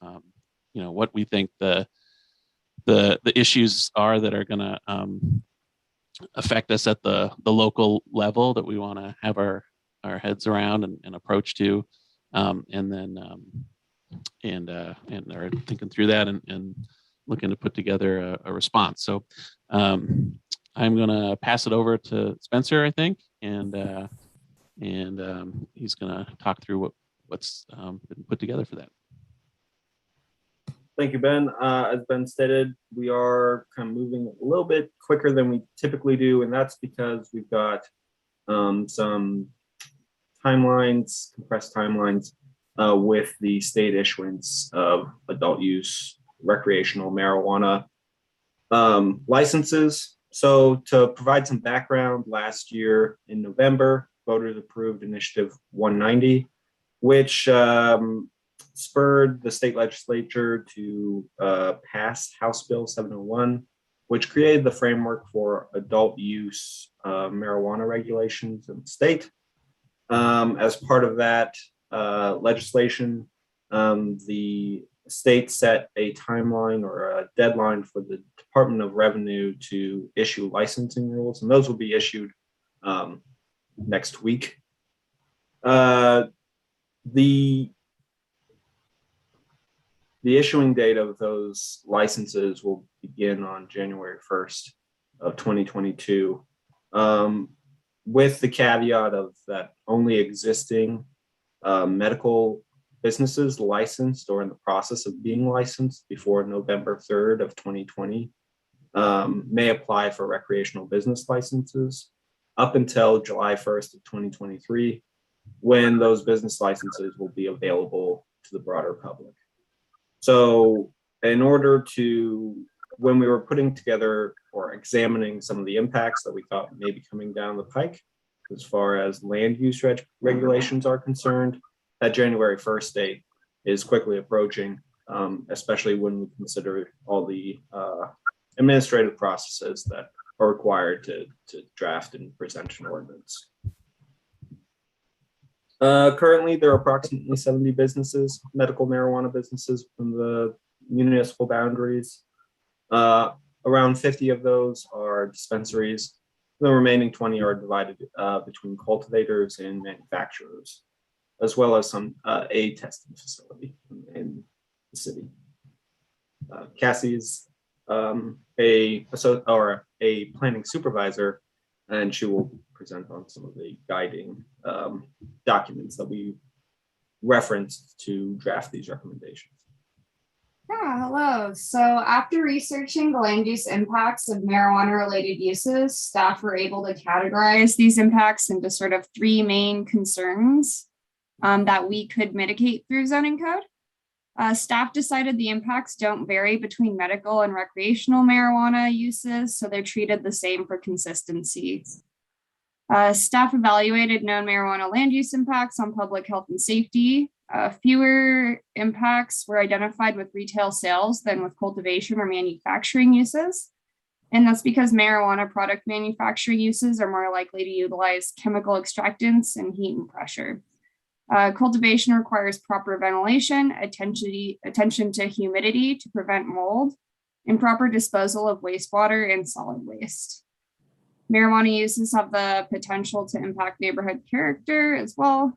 what we think the issues are that are going to affect us at the local level that we want to have our heads around and approach to, and are thinking through that and looking to put together a response. So I'm going to pass it over to Spencer, I think, and he's going to talk through what's been put together for that. Thank you, Ben. As Ben stated, we are kind of moving a little bit quicker than we typically do, and that's because we've got some timelines, compressed timelines, with the state issuance of adult use recreational marijuana licenses. So to provide some background, last year in November, voters approved Initiative 190, which spurred the state legislature to pass House Bill 701, which created the framework for adult use marijuana regulations in the state. As part of that legislation, the state set a timeline or a deadline for the Department of Revenue to issue licensing rules, and those will be issued next week. The issuing date of those licenses will begin on January 1st of 2022, with the caveat of that only existing medical businesses licensed or in the process of being licensed before November 3rd of 2020 may apply for recreational business licenses up until July 1st of 2023, when those business licenses will be available to the broader public. So in order to, when we were putting together or examining some of the impacts that we thought may be coming down the pike as far as land use regulations are concerned, that January 1st date is quickly approaching, especially when we consider all the administrative processes that are required to draft and present an ordinance. Currently, there are approximately 70 businesses, medical marijuana businesses within the municipal boundaries. Around 50 of those are dispensaries. The remaining 20 are divided between cultivators and manufacturers, as well as a testing facility in the city. Cassie is a planning supervisor, and she will present on some of the guiding documents that we referenced to draft these recommendations. Yeah, hello. So after researching the land use impacts of marijuana related uses, staff were able to categorize these impacts into sort of three main concerns that we could mitigate through zoning code. Staff decided the impacts don't vary between medical and recreational marijuana uses, so they're treated the same for consistency. Staff evaluated known marijuana land use impacts on public health and safety. Fewer impacts were identified with retail sales than with cultivation or manufacturing uses. And that's because marijuana product manufacturing uses are more likely to utilize chemical extractants and heat and pressure. Cultivation requires proper ventilation, attention to humidity to prevent mold, and proper disposal of wastewater and solid waste. Marijuana uses have the potential to impact neighborhood character as well.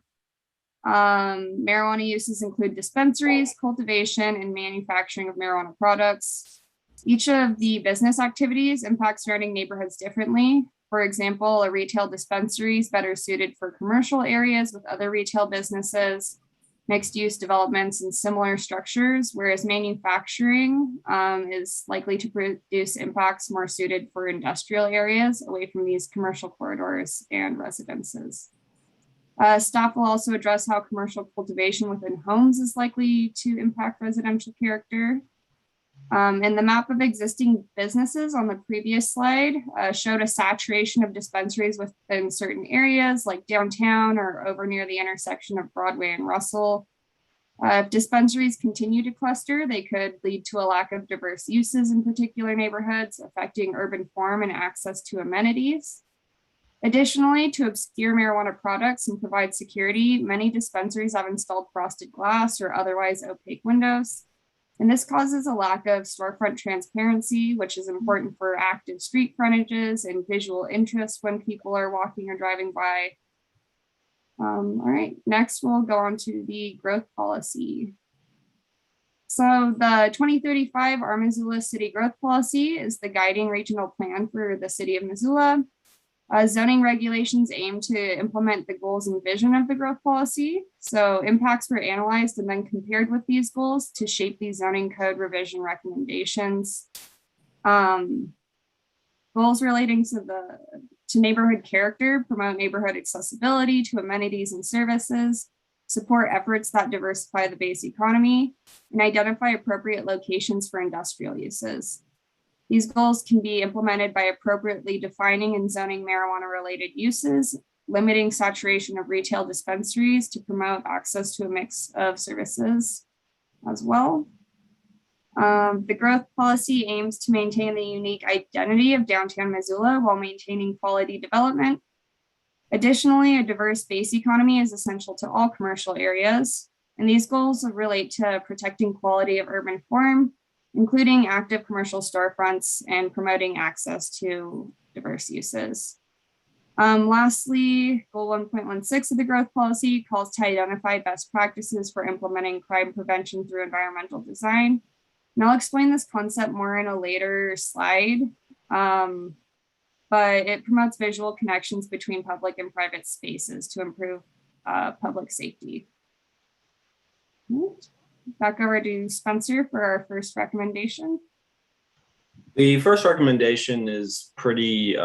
Marijuana uses include dispensaries, cultivation, and manufacturing of marijuana products. Each of the business activities impacts surrounding neighborhoods differently. For example, a retail dispensary is better suited for commercial areas with other retail businesses, mixed use developments, and similar structures, whereas manufacturing is likely to produce impacts more suited for industrial areas away from these commercial corridors and residences. Staff will also address how commercial cultivation within homes is likely to impact residential character. And the map of existing businesses on the previous slide showed a saturation of dispensaries within certain areas like downtown or over near the intersection of Broadway and Russell. If dispensaries continue to cluster, they could lead to a lack of diverse uses in particular neighborhoods, affecting urban form and access to amenities. Additionally, to obscure marijuana products and provide security, many dispensaries have installed frosted glass or otherwise opaque windows. And this causes a lack of storefront transparency, which is important for active street frontages and visual interest when people are walking or driving by. All right, next we'll go on to the growth policy. So the 2035 Our Missoula City Growth Policy is the guiding regional plan for the city of Missoula. Zoning regulations aim to implement the goals and vision of the growth policy. So impacts were analyzed and then compared with these goals to shape these zoning code revision recommendations. Goals relating to neighborhood character, promote neighborhood accessibility to amenities and services, support efforts that diversify the base economy, and identify appropriate locations for industrial uses. These goals can be implemented by appropriately defining and zoning marijuana-related uses, limiting saturation of retail dispensaries to promote access to a mix of services as well. The growth policy aims to maintain the unique identity of downtown Missoula while maintaining quality development. Additionally, a diverse base economy is essential to all commercial areas, and these goals relate to protecting quality of urban form, including active commercial storefronts and promoting access to diverse uses. Lastly, goal 1.16 of the growth policy calls to identify best practices for implementing crime prevention through environmental design. And I'll explain this concept more in a later slide, but it promotes visual connections between public and private spaces to improve public safety. Back over to Spencer for our first recommendation. The first recommendation is pretty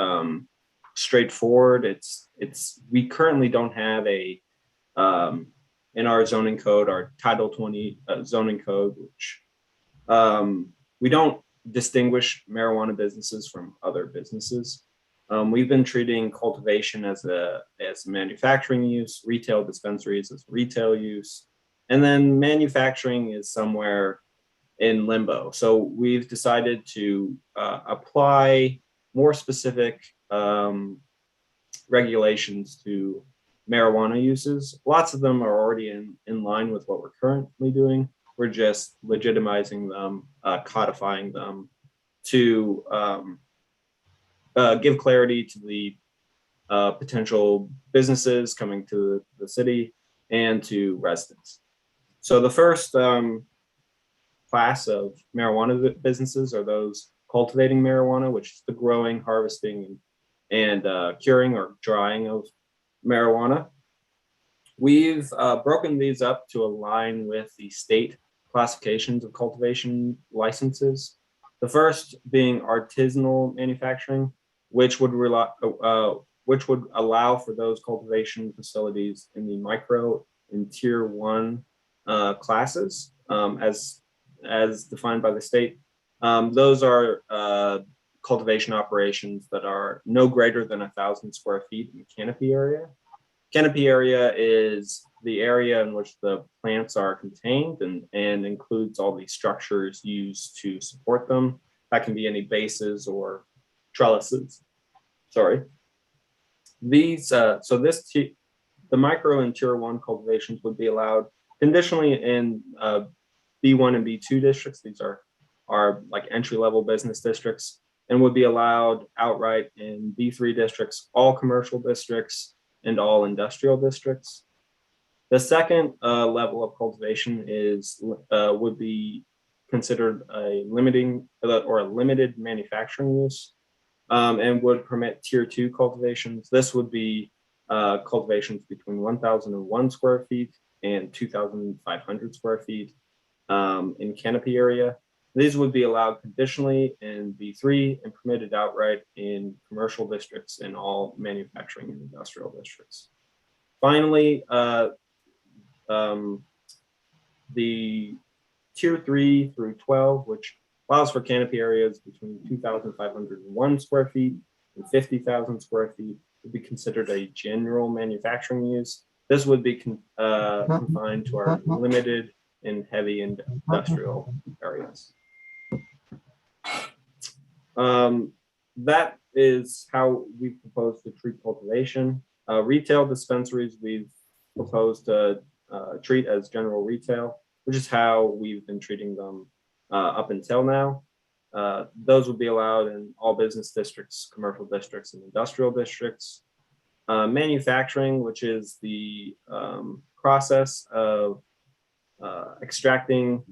straightforward. We currently don't have a in our zoning code, our Title 20 zoning code, which we don't distinguish marijuana businesses from other businesses. We've been treating cultivation as a manufacturing use, retail dispensaries as retail use, and then manufacturing is somewhere in limbo. So we've decided to apply more specific regulations to marijuana uses. Lots of them are already in line with what we're currently doing. We're just legitimizing them, codifying them to give clarity to the potential businesses coming to the city and to residents. So the first class of marijuana businesses are those cultivating marijuana, which is the growing, harvesting, and curing or drying of marijuana. We've broken these up to align with the state classifications of cultivation licenses. The first being artisanal manufacturing, which would allow for those cultivation facilities in the micro and tier 1 classes, as defined by the state. Those are cultivation operations that are no greater than 1,000 square feet in canopy area. Canopy area is the area in which the plants are contained and includes all the structures used to support them. That can be any bases or trellises. Sorry. These, the micro and tier 1 cultivations would be allowed conditionally in B1 and B2 districts. These are like entry-level business districts, and would be allowed outright in B3 districts, all commercial districts, and all industrial districts. The second level of cultivation would be considered a limited manufacturing use, and would permit tier 2 cultivations. This would be cultivations between 1,001 square feet and 2,500 square feet in canopy area. These would be allowed conditionally in B3 and permitted outright in commercial districts and all manufacturing and industrial districts. Finally, the tier 3 through 12, which allows for canopy areas between 2,501 square feet and 50,000 square feet, would be considered a general manufacturing use. This would be confined to our limited in heavy industrial areas. That is how we propose to treat cultivation. Retail dispensaries, we've proposed to treat as general retail, which is how we've been treating them up until now. Those would be allowed in all business districts, commercial districts, and industrial districts. Manufacturing, which is the process of extracting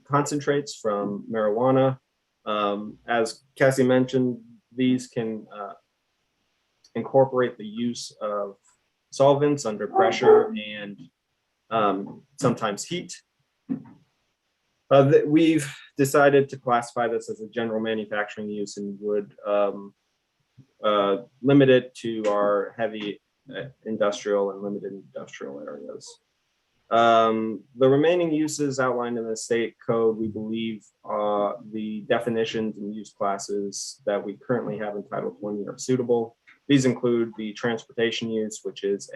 concentrates from marijuana. As Cassie mentioned, these can incorporate the use of solvents under pressure and sometimes heat. We've decided to classify this as a general manufacturing use and would limit it to our heavy industrial and limited industrial areas. The remaining uses outlined in the state code, we believe the definitions and use classes that we currently have in Title 20 are suitable. These include the transportation use, which is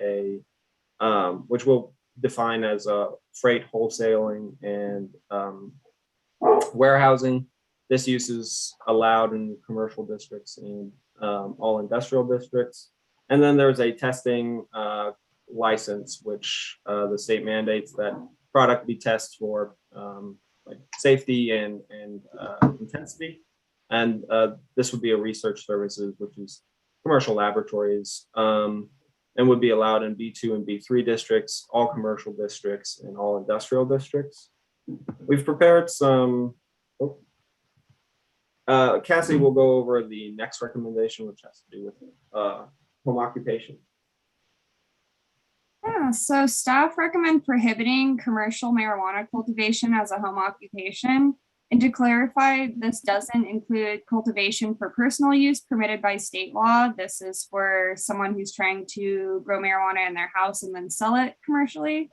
which we'll define as freight, wholesaling, and warehousing. This use is allowed in commercial districts and all industrial districts. And then there's a testing license, which the state mandates that product be tested for like safety and intensity. And this would be a research services, which is commercial laboratories, and would be allowed in B2 and B3 districts, all commercial districts, and all industrial districts. We've prepared some. Cassie will go over the next recommendation, which has to do with home occupation. Yeah, so staff recommend prohibiting commercial marijuana cultivation as a home occupation. And to clarify, this doesn't include cultivation for personal use permitted by state law. This is for someone who's trying to grow marijuana in their house and then sell it commercially.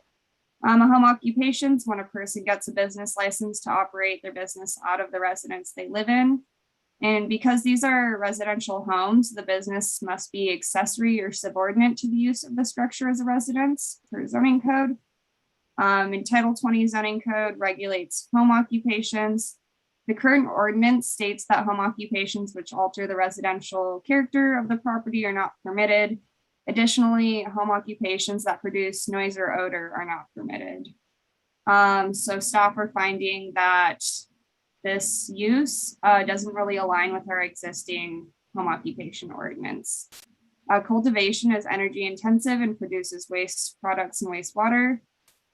A home occupation is when a person gets a business license to operate their business out of the residence they live in. And because these are residential homes, the business must be accessory or subordinate to the use of the structure as a residence per zoning code. In Title 20 zoning code regulates home occupations. The current ordinance states that home occupations which alter the residential character of the property are not permitted. Additionally, home occupations that produce noise or odor are not permitted. So staff are finding that this use doesn't really align with our existing home occupation ordinance. Cultivation is energy intensive and produces waste products and wastewater.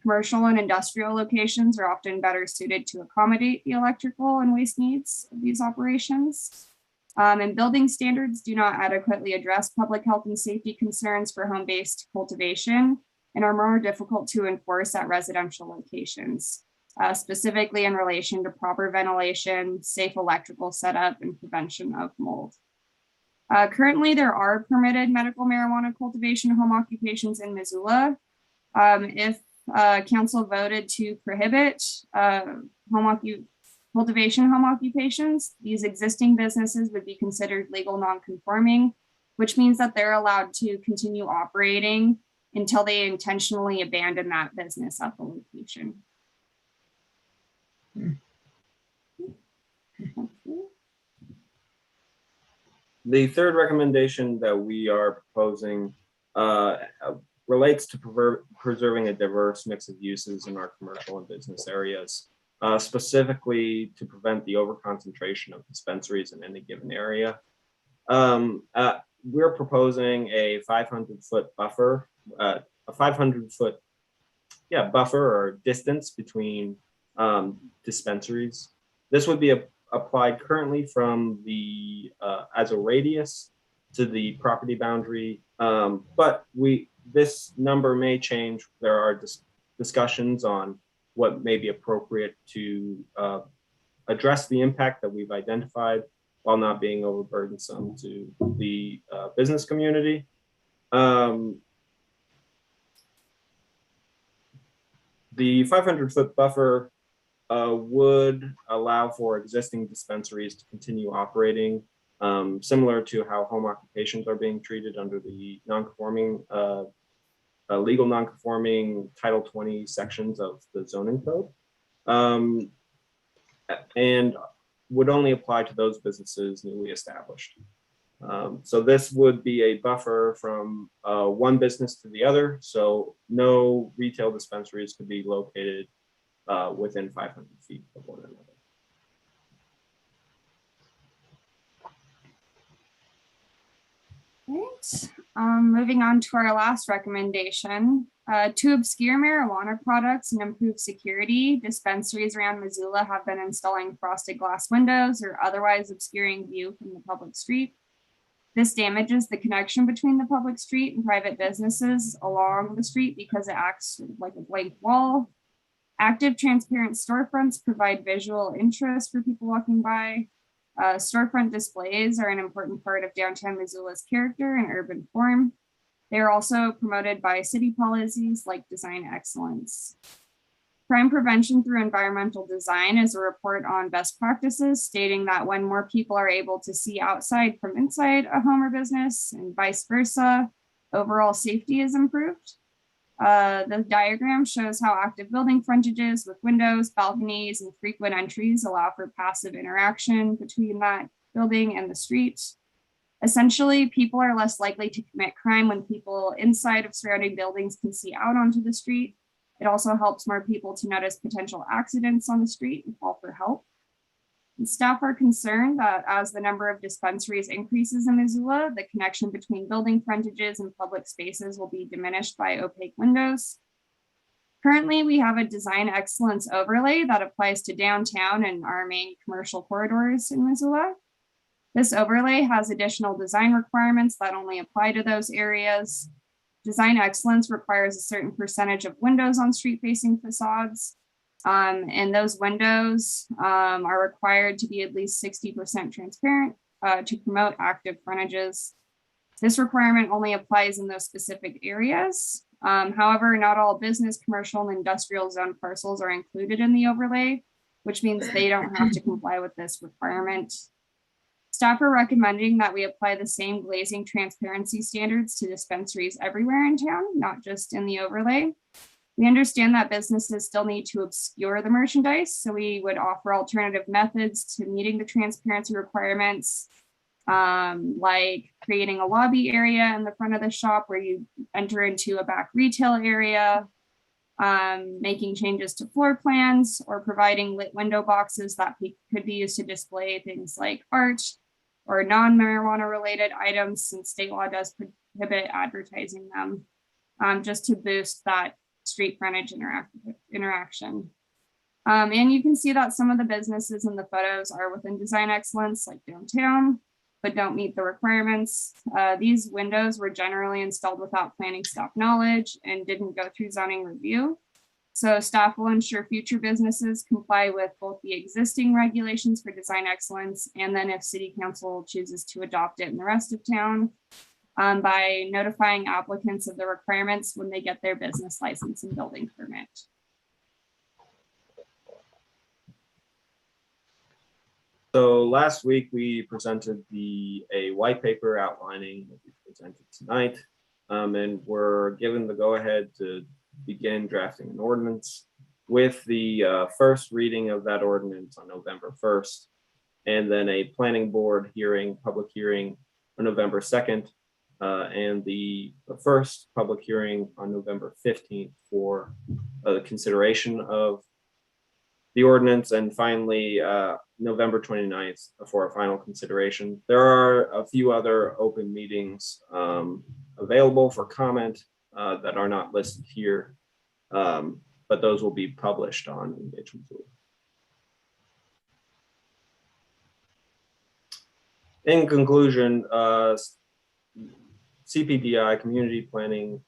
Commercial and industrial locations are often better suited to accommodate the electrical and waste needs of these operations. And building standards do not adequately address public health and safety concerns for home-based cultivation and are more difficult to enforce at residential locations, specifically in relation to proper ventilation, safe electrical setup, and prevention of mold. Currently, there are permitted medical marijuana cultivation home occupations in Missoula. If council voted to prohibit cultivation home occupations, these existing businesses would be considered legal non-conforming, which means that they're allowed to continue operating until they intentionally abandon that business at the location. The third recommendation that we are proposing relates to preserving a diverse mix of uses in our commercial and business areas, specifically to prevent the overconcentration of dispensaries in any given area. We're proposing a 500-foot buffer, a 500-foot buffer or distance between dispensaries. This would be applied currently from the as a radius to the property boundary, but this number may change. There are discussions on what may be appropriate to address the impact that we've identified while not being overburdensome to the business community. The 500-foot buffer would allow for existing dispensaries to continue operating, similar to how home occupations are being treated under the non-conforming legal non-conforming Title 20 sections of the zoning code, and would only apply to those businesses newly established. So this would be a buffer from one business to the other, so no retail dispensaries could be located within 500 feet of one another. Right. Moving on to our last recommendation. To obscure marijuana products and improve security, dispensaries around Missoula have been installing frosted glass windows or otherwise obscuring view from the public street. This damages the connection between the public street and private businesses along the street because it acts sort of like a blank wall. Active transparent storefronts provide visual interest for people walking by. Storefront displays are an important part of downtown Missoula's character and urban form. They are also promoted by city policies like design excellence. Crime prevention through environmental design is a report on best practices stating that when more people are able to see outside from inside a home or business and vice versa, overall safety is improved. The diagram shows how active building frontages with windows, balconies, and frequent entries allow for passive interaction between that building and the street. Essentially, people are less likely to commit crime when people inside of surrounding buildings can see out onto the street. It also helps more people to notice potential accidents on the street and call for help. And staff are concerned that as the number of dispensaries increases in Missoula, the connection between building frontages and public spaces will be diminished by opaque windows. Currently, we have a design excellence overlay that applies to downtown and our main commercial corridors in Missoula. This overlay has additional design requirements that only apply to those areas. Design excellence requires a certain percentage of windows on street-facing facades. And those windows are required to be at least 60% transparent to promote active frontages. This requirement only applies in those specific areas. However, not all business, commercial, and industrial zone parcels are included in the overlay, which means they don't have to comply with this requirement. Staff are recommending that we apply the same glazing transparency standards to dispensaries everywhere in town, not just in the overlay. We understand that businesses still need to obscure the merchandise, so we would offer alternative methods to meeting the transparency requirements, like creating a lobby area in the front of the shop where you enter into a back retail area, making changes to floor plans, or providing lit window boxes that could be used to display things like art or non-marijuana related items, since state law does prohibit advertising them, just to boost that street frontage interaction. And you can see that some of the businesses in the photos are within design excellence, like downtown, but don't meet the requirements. These windows were generally installed without planning staff knowledge and didn't go through zoning review. So staff will ensure future businesses comply with both the existing regulations for design excellence, and then if city council chooses to adopt it in the rest of town, by notifying applicants of the requirements when they get their business license and building permit. So last week we presented a white paper outlining what we presented tonight, and we're given the go-ahead to begin drafting an ordinance with the first reading of that ordinance on November 1st, and then a planning board hearing, public hearing on November 2nd, and the first public hearing on November 15th for the consideration of the ordinance, and finally November 29th for a final consideration. There are a few other open meetings available for comment that are not listed here, but those will be published on Engagement Tool. In conclusion, CPDI, Community Planning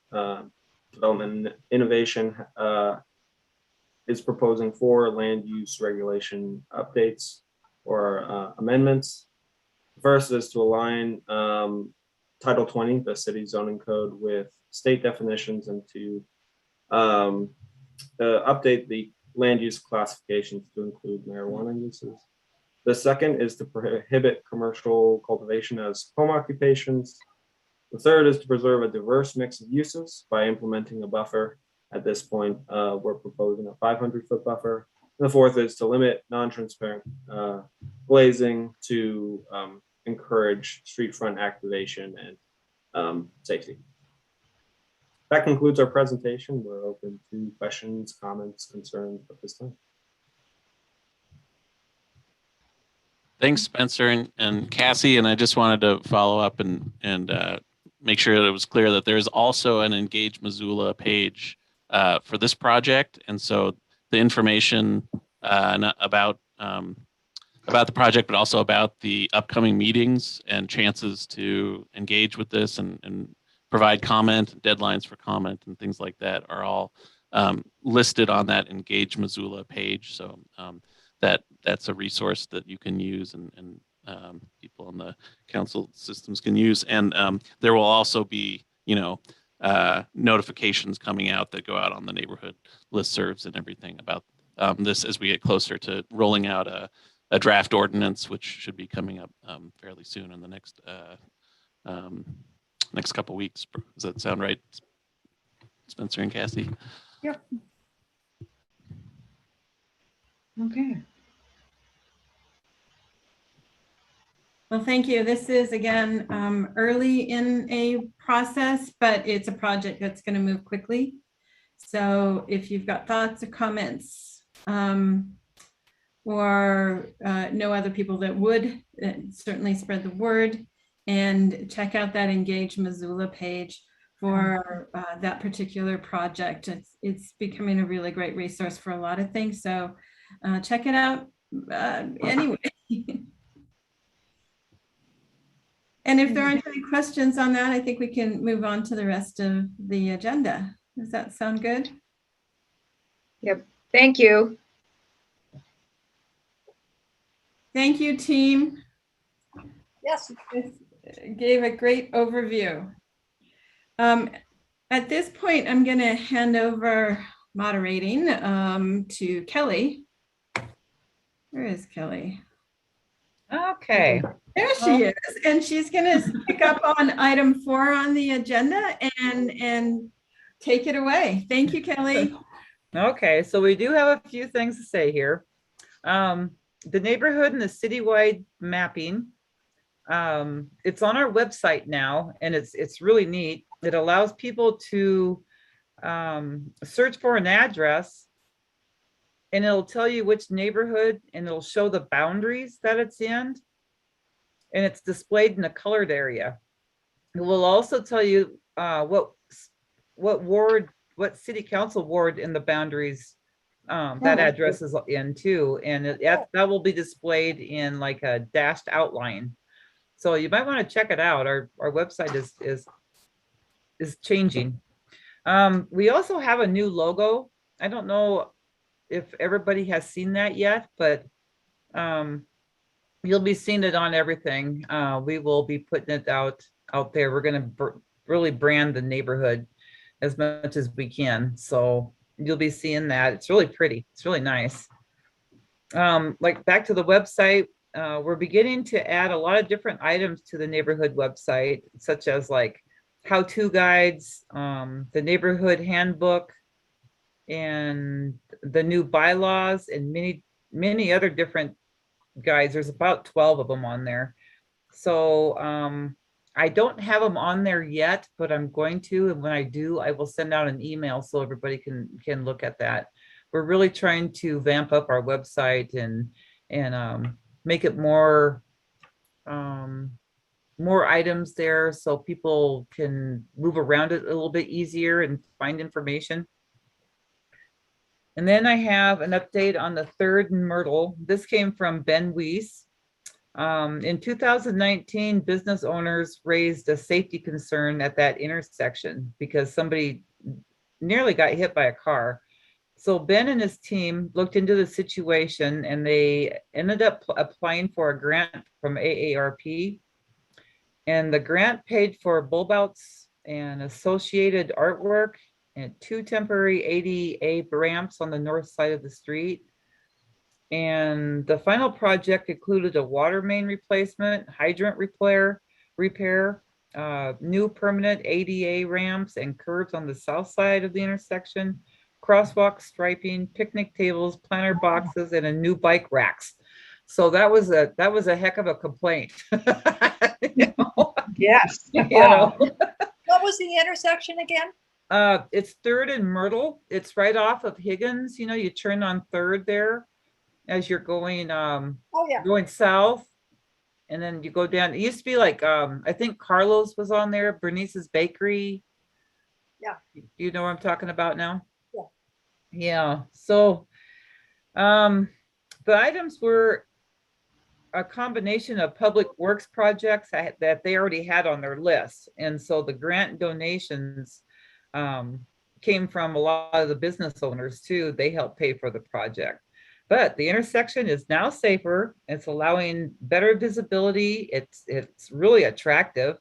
Development Innovation, is proposing 4 land use regulation updates or amendments. First is to align Title 20, the city zoning code, with state definitions, and to update the land use classifications to include marijuana uses. The second is to prohibit commercial cultivation as home occupations. The third is to preserve a diverse mix of uses by implementing a buffer. At this point, we're proposing a 500-foot buffer. And the fourth is to limit non-transparent glazing to encourage street front activation and safety. That concludes our presentation. We're open to questions, comments, concerns at this time. Thanks, Spencer and Cassie. And I just wanted to follow up and make sure that it was clear that there is also an Engage Missoula page for this project. And so the information about the project, but also about the upcoming meetings and chances to engage with this and provide comment, deadlines for comment and things like that are all listed on that Engage Missoula page. So that's a resource that you can use and people in the council systems can use. And there will also be, notifications coming out that go out on the neighborhood listservs and everything about this as we get closer to rolling out a draft ordinance, which should be coming up fairly soon in the next couple weeks. Does that sound right, Spencer and Cassie? Yep. Okay. Well, thank you. This is, again, early in a process, but it's a project that's going to move quickly. So if you've got thoughts or comments or know other people that would, certainly spread the word and check out that Engage Missoula page for that particular project. It's becoming a really great resource for a lot of things. So check it out anyway. And if there aren't any questions on that, I think we can move on to the rest of the agenda. Does that sound good? Yep. Thank you. Thank you, team. Yes. This gave a great overview. At this point, I'm going to hand over moderating to Kelly. Where is Kelly? Okay. There she is, and she's going to pick up on item 4 on the agenda and take it away. Thank you, Kelly. Okay, so we do have a few things to say here. The neighborhood and the citywide mapping. It's on our website now, and it's really neat. It allows people to search for an address, and it'll tell you which neighborhood, and it'll show the boundaries that it's in. And it's displayed in a colored area. It will also tell you what ward, what city council ward in the boundaries that address is in too. And that will be displayed in like a dashed outline. So you might want to check it out. Our website is changing. We also have a new logo. I don't know if everybody has seen that yet, but you'll be seeing it on everything. We will be putting it out there. We're going to really brand the neighborhood as much as we can. So you'll be seeing that. It's really pretty. It's really nice. Like back to the website, we're beginning to add a lot of different items to the neighborhood website, such as like how-to guides, the neighborhood handbook, and the new bylaws, and many other different guides. There's about 12 of them on there. So I don't have them on there yet, but I'm going to, and when I do, I will send out an email so everybody can look at that. We're really trying to vamp up our website and make it more items there so people can move around it a little bit easier and find information. And then I have an update on the 3rd and Myrtle. This came from Ben Weiss. In 2019, business owners raised a safety concern at that intersection because somebody nearly got hit by a car. So Ben and his team looked into the situation, and they ended up applying for a grant from AARP. And the grant paid for bulb outs and associated artwork and 2 temporary ADA ramps on the north side of the street. And the final project included a water main replacement, hydrant repair, new permanent ADA ramps and curbs on the south side of the intersection, crosswalk striping, picnic tables, planter boxes, and a new bike racks. So that was a heck of a complaint. You know? Yes. You know? What was the intersection again? It's Third and Myrtle. It's right off of Higgins. You know, you turn on Third there as you're going Oh, yeah. going south, and then you go down. It used to be like I think Carlos was on there, Bernice's Bakery. Yeah. You know what I'm talking about now? Yeah. Yeah. So the items were a combination of public works projects that they already had on their list. And so the grant donations came from a lot of the business owners too. They helped pay for the project. But the intersection is now safer. It's allowing better visibility. It's really attractive.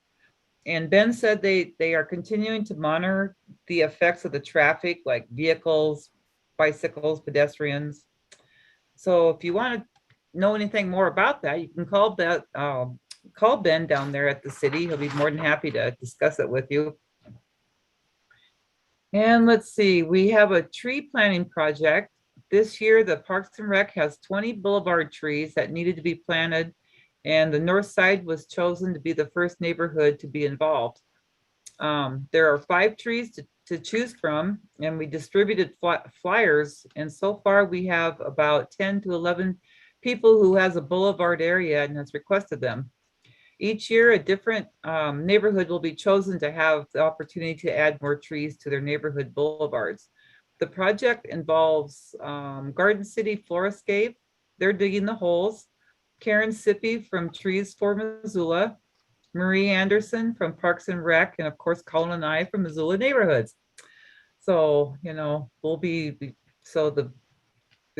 And Ben said they are continuing to monitor the effects of the traffic, like vehicles, bicycles, pedestrians. So if you want to know anything more about that, you can call Ben down there at the city. He'll be more than happy to discuss it with you. And let's see, we have a tree planting project. This year, the Parks and Rec has 20 boulevard trees that needed to be planted, and the north side was chosen to be the first neighborhood to be involved. There are 5 trees to choose from, and we distributed flyers, and so far we have about 10 to 11 people who has a boulevard area and has requested them. Each year, a different neighborhood will be chosen to have the opportunity to add more trees to their neighborhood boulevards. The project involves Garden City Florescape. They're digging the holes. Karen Sippy from Trees for Missoula, Marie Anderson from Parks and Rec, and of course, Colin and I from Missoula Neighborhoods. So, you know, so the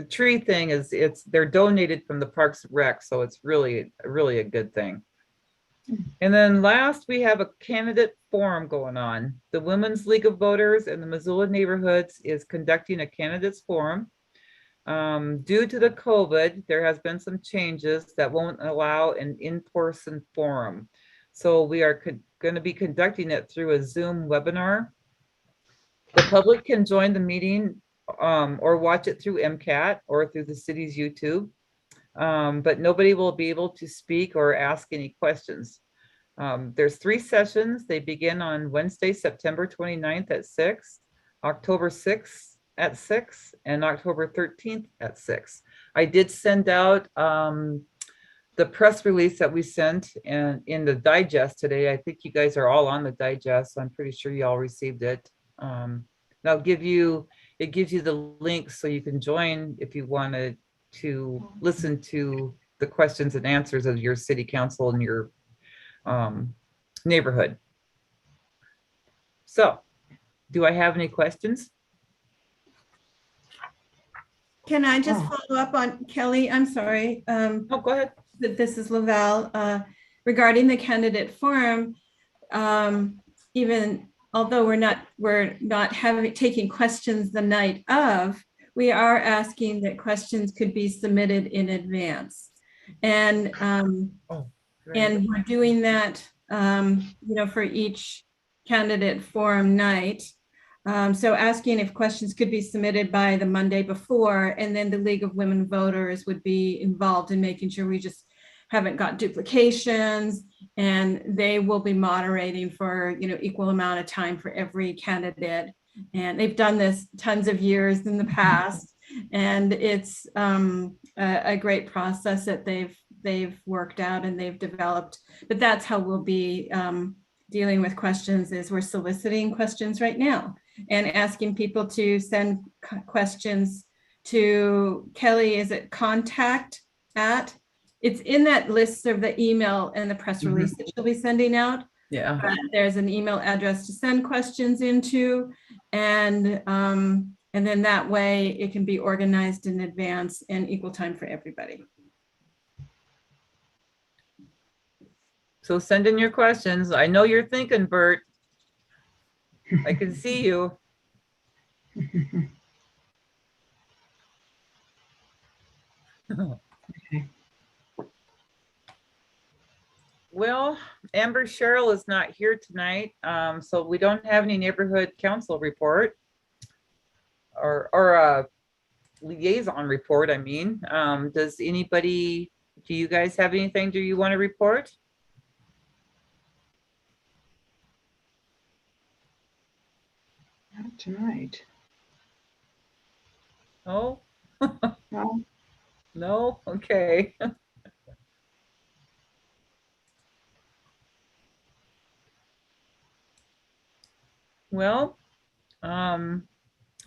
tree thing is, they're donated from the Parks and Rec, so it's really a good thing. And then last, we have a candidate forum going on. The Women's League of Voters and the Missoula Neighborhoods is conducting a candidates forum. Due to the COVID, there has been some changes that won't allow an in-person forum. So we are going to be conducting it through a Zoom webinar. The public can join the meeting or watch it through MCAT or through the city's YouTube. But nobody will be able to speak or ask any questions. There's 3 sessions. They begin on Wednesday, September 29th at 6, October 6th at 6, and October 13th at 6. I did send out the press release that we sent and in the digest today. I think you guys are all on the digest, so I'm pretty sure you all received it. It gives you the link so you can join if you wanted to listen to the questions and answers of your city council and your neighborhood. So, do I have any questions? Can I just follow up on Kelly? I'm sorry. Oh, go ahead. This is Laval. Regarding the candidate forum, even although we're not taking questions the night of, we are asking that questions could be submitted in advance. And we're doing that, for each candidate forum night. So asking if questions could be submitted by the Monday before, and then the League of Women Voters would be involved in making sure we just haven't got duplications, and they will be moderating for, equal amount of time for every candidate. And they've done this tons of years in the past, and it's a great process that they've worked out and they've developed. But that's how we'll be dealing with questions, is we're soliciting questions right now and asking people to send questions to Kelly. Is it contact at? It's in that list of the email and the press release that she'll be sending out. Yeah. There's an email address to send questions into, and then that way it can be organized in advance and equal time for everybody. So send in your questions. I know you're thinking, Bert. I can see you. Well, Amber Cheryl is not here tonight, so we don't have any neighborhood council report or a liaison report, I mean. Does anybody, do you guys have anything do you want to report? Not tonight. No? No. No? Okay. Well, I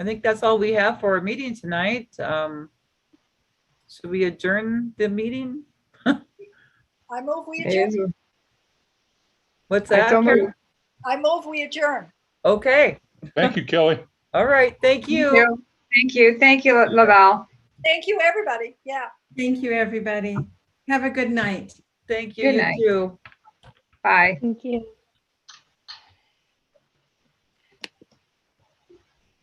think that's all we have for our meeting tonight. Should we adjourn the meeting? I move we adjourn. What's I that? so moved. I move we adjourn. Okay. Thank you, Kelly. All right. Thank you. Thank you. Thank you, Laval. Thank you, everybody. Yeah. Thank you, everybody. Have a good night. Thank you. Good You night. too. Bye. Thank you.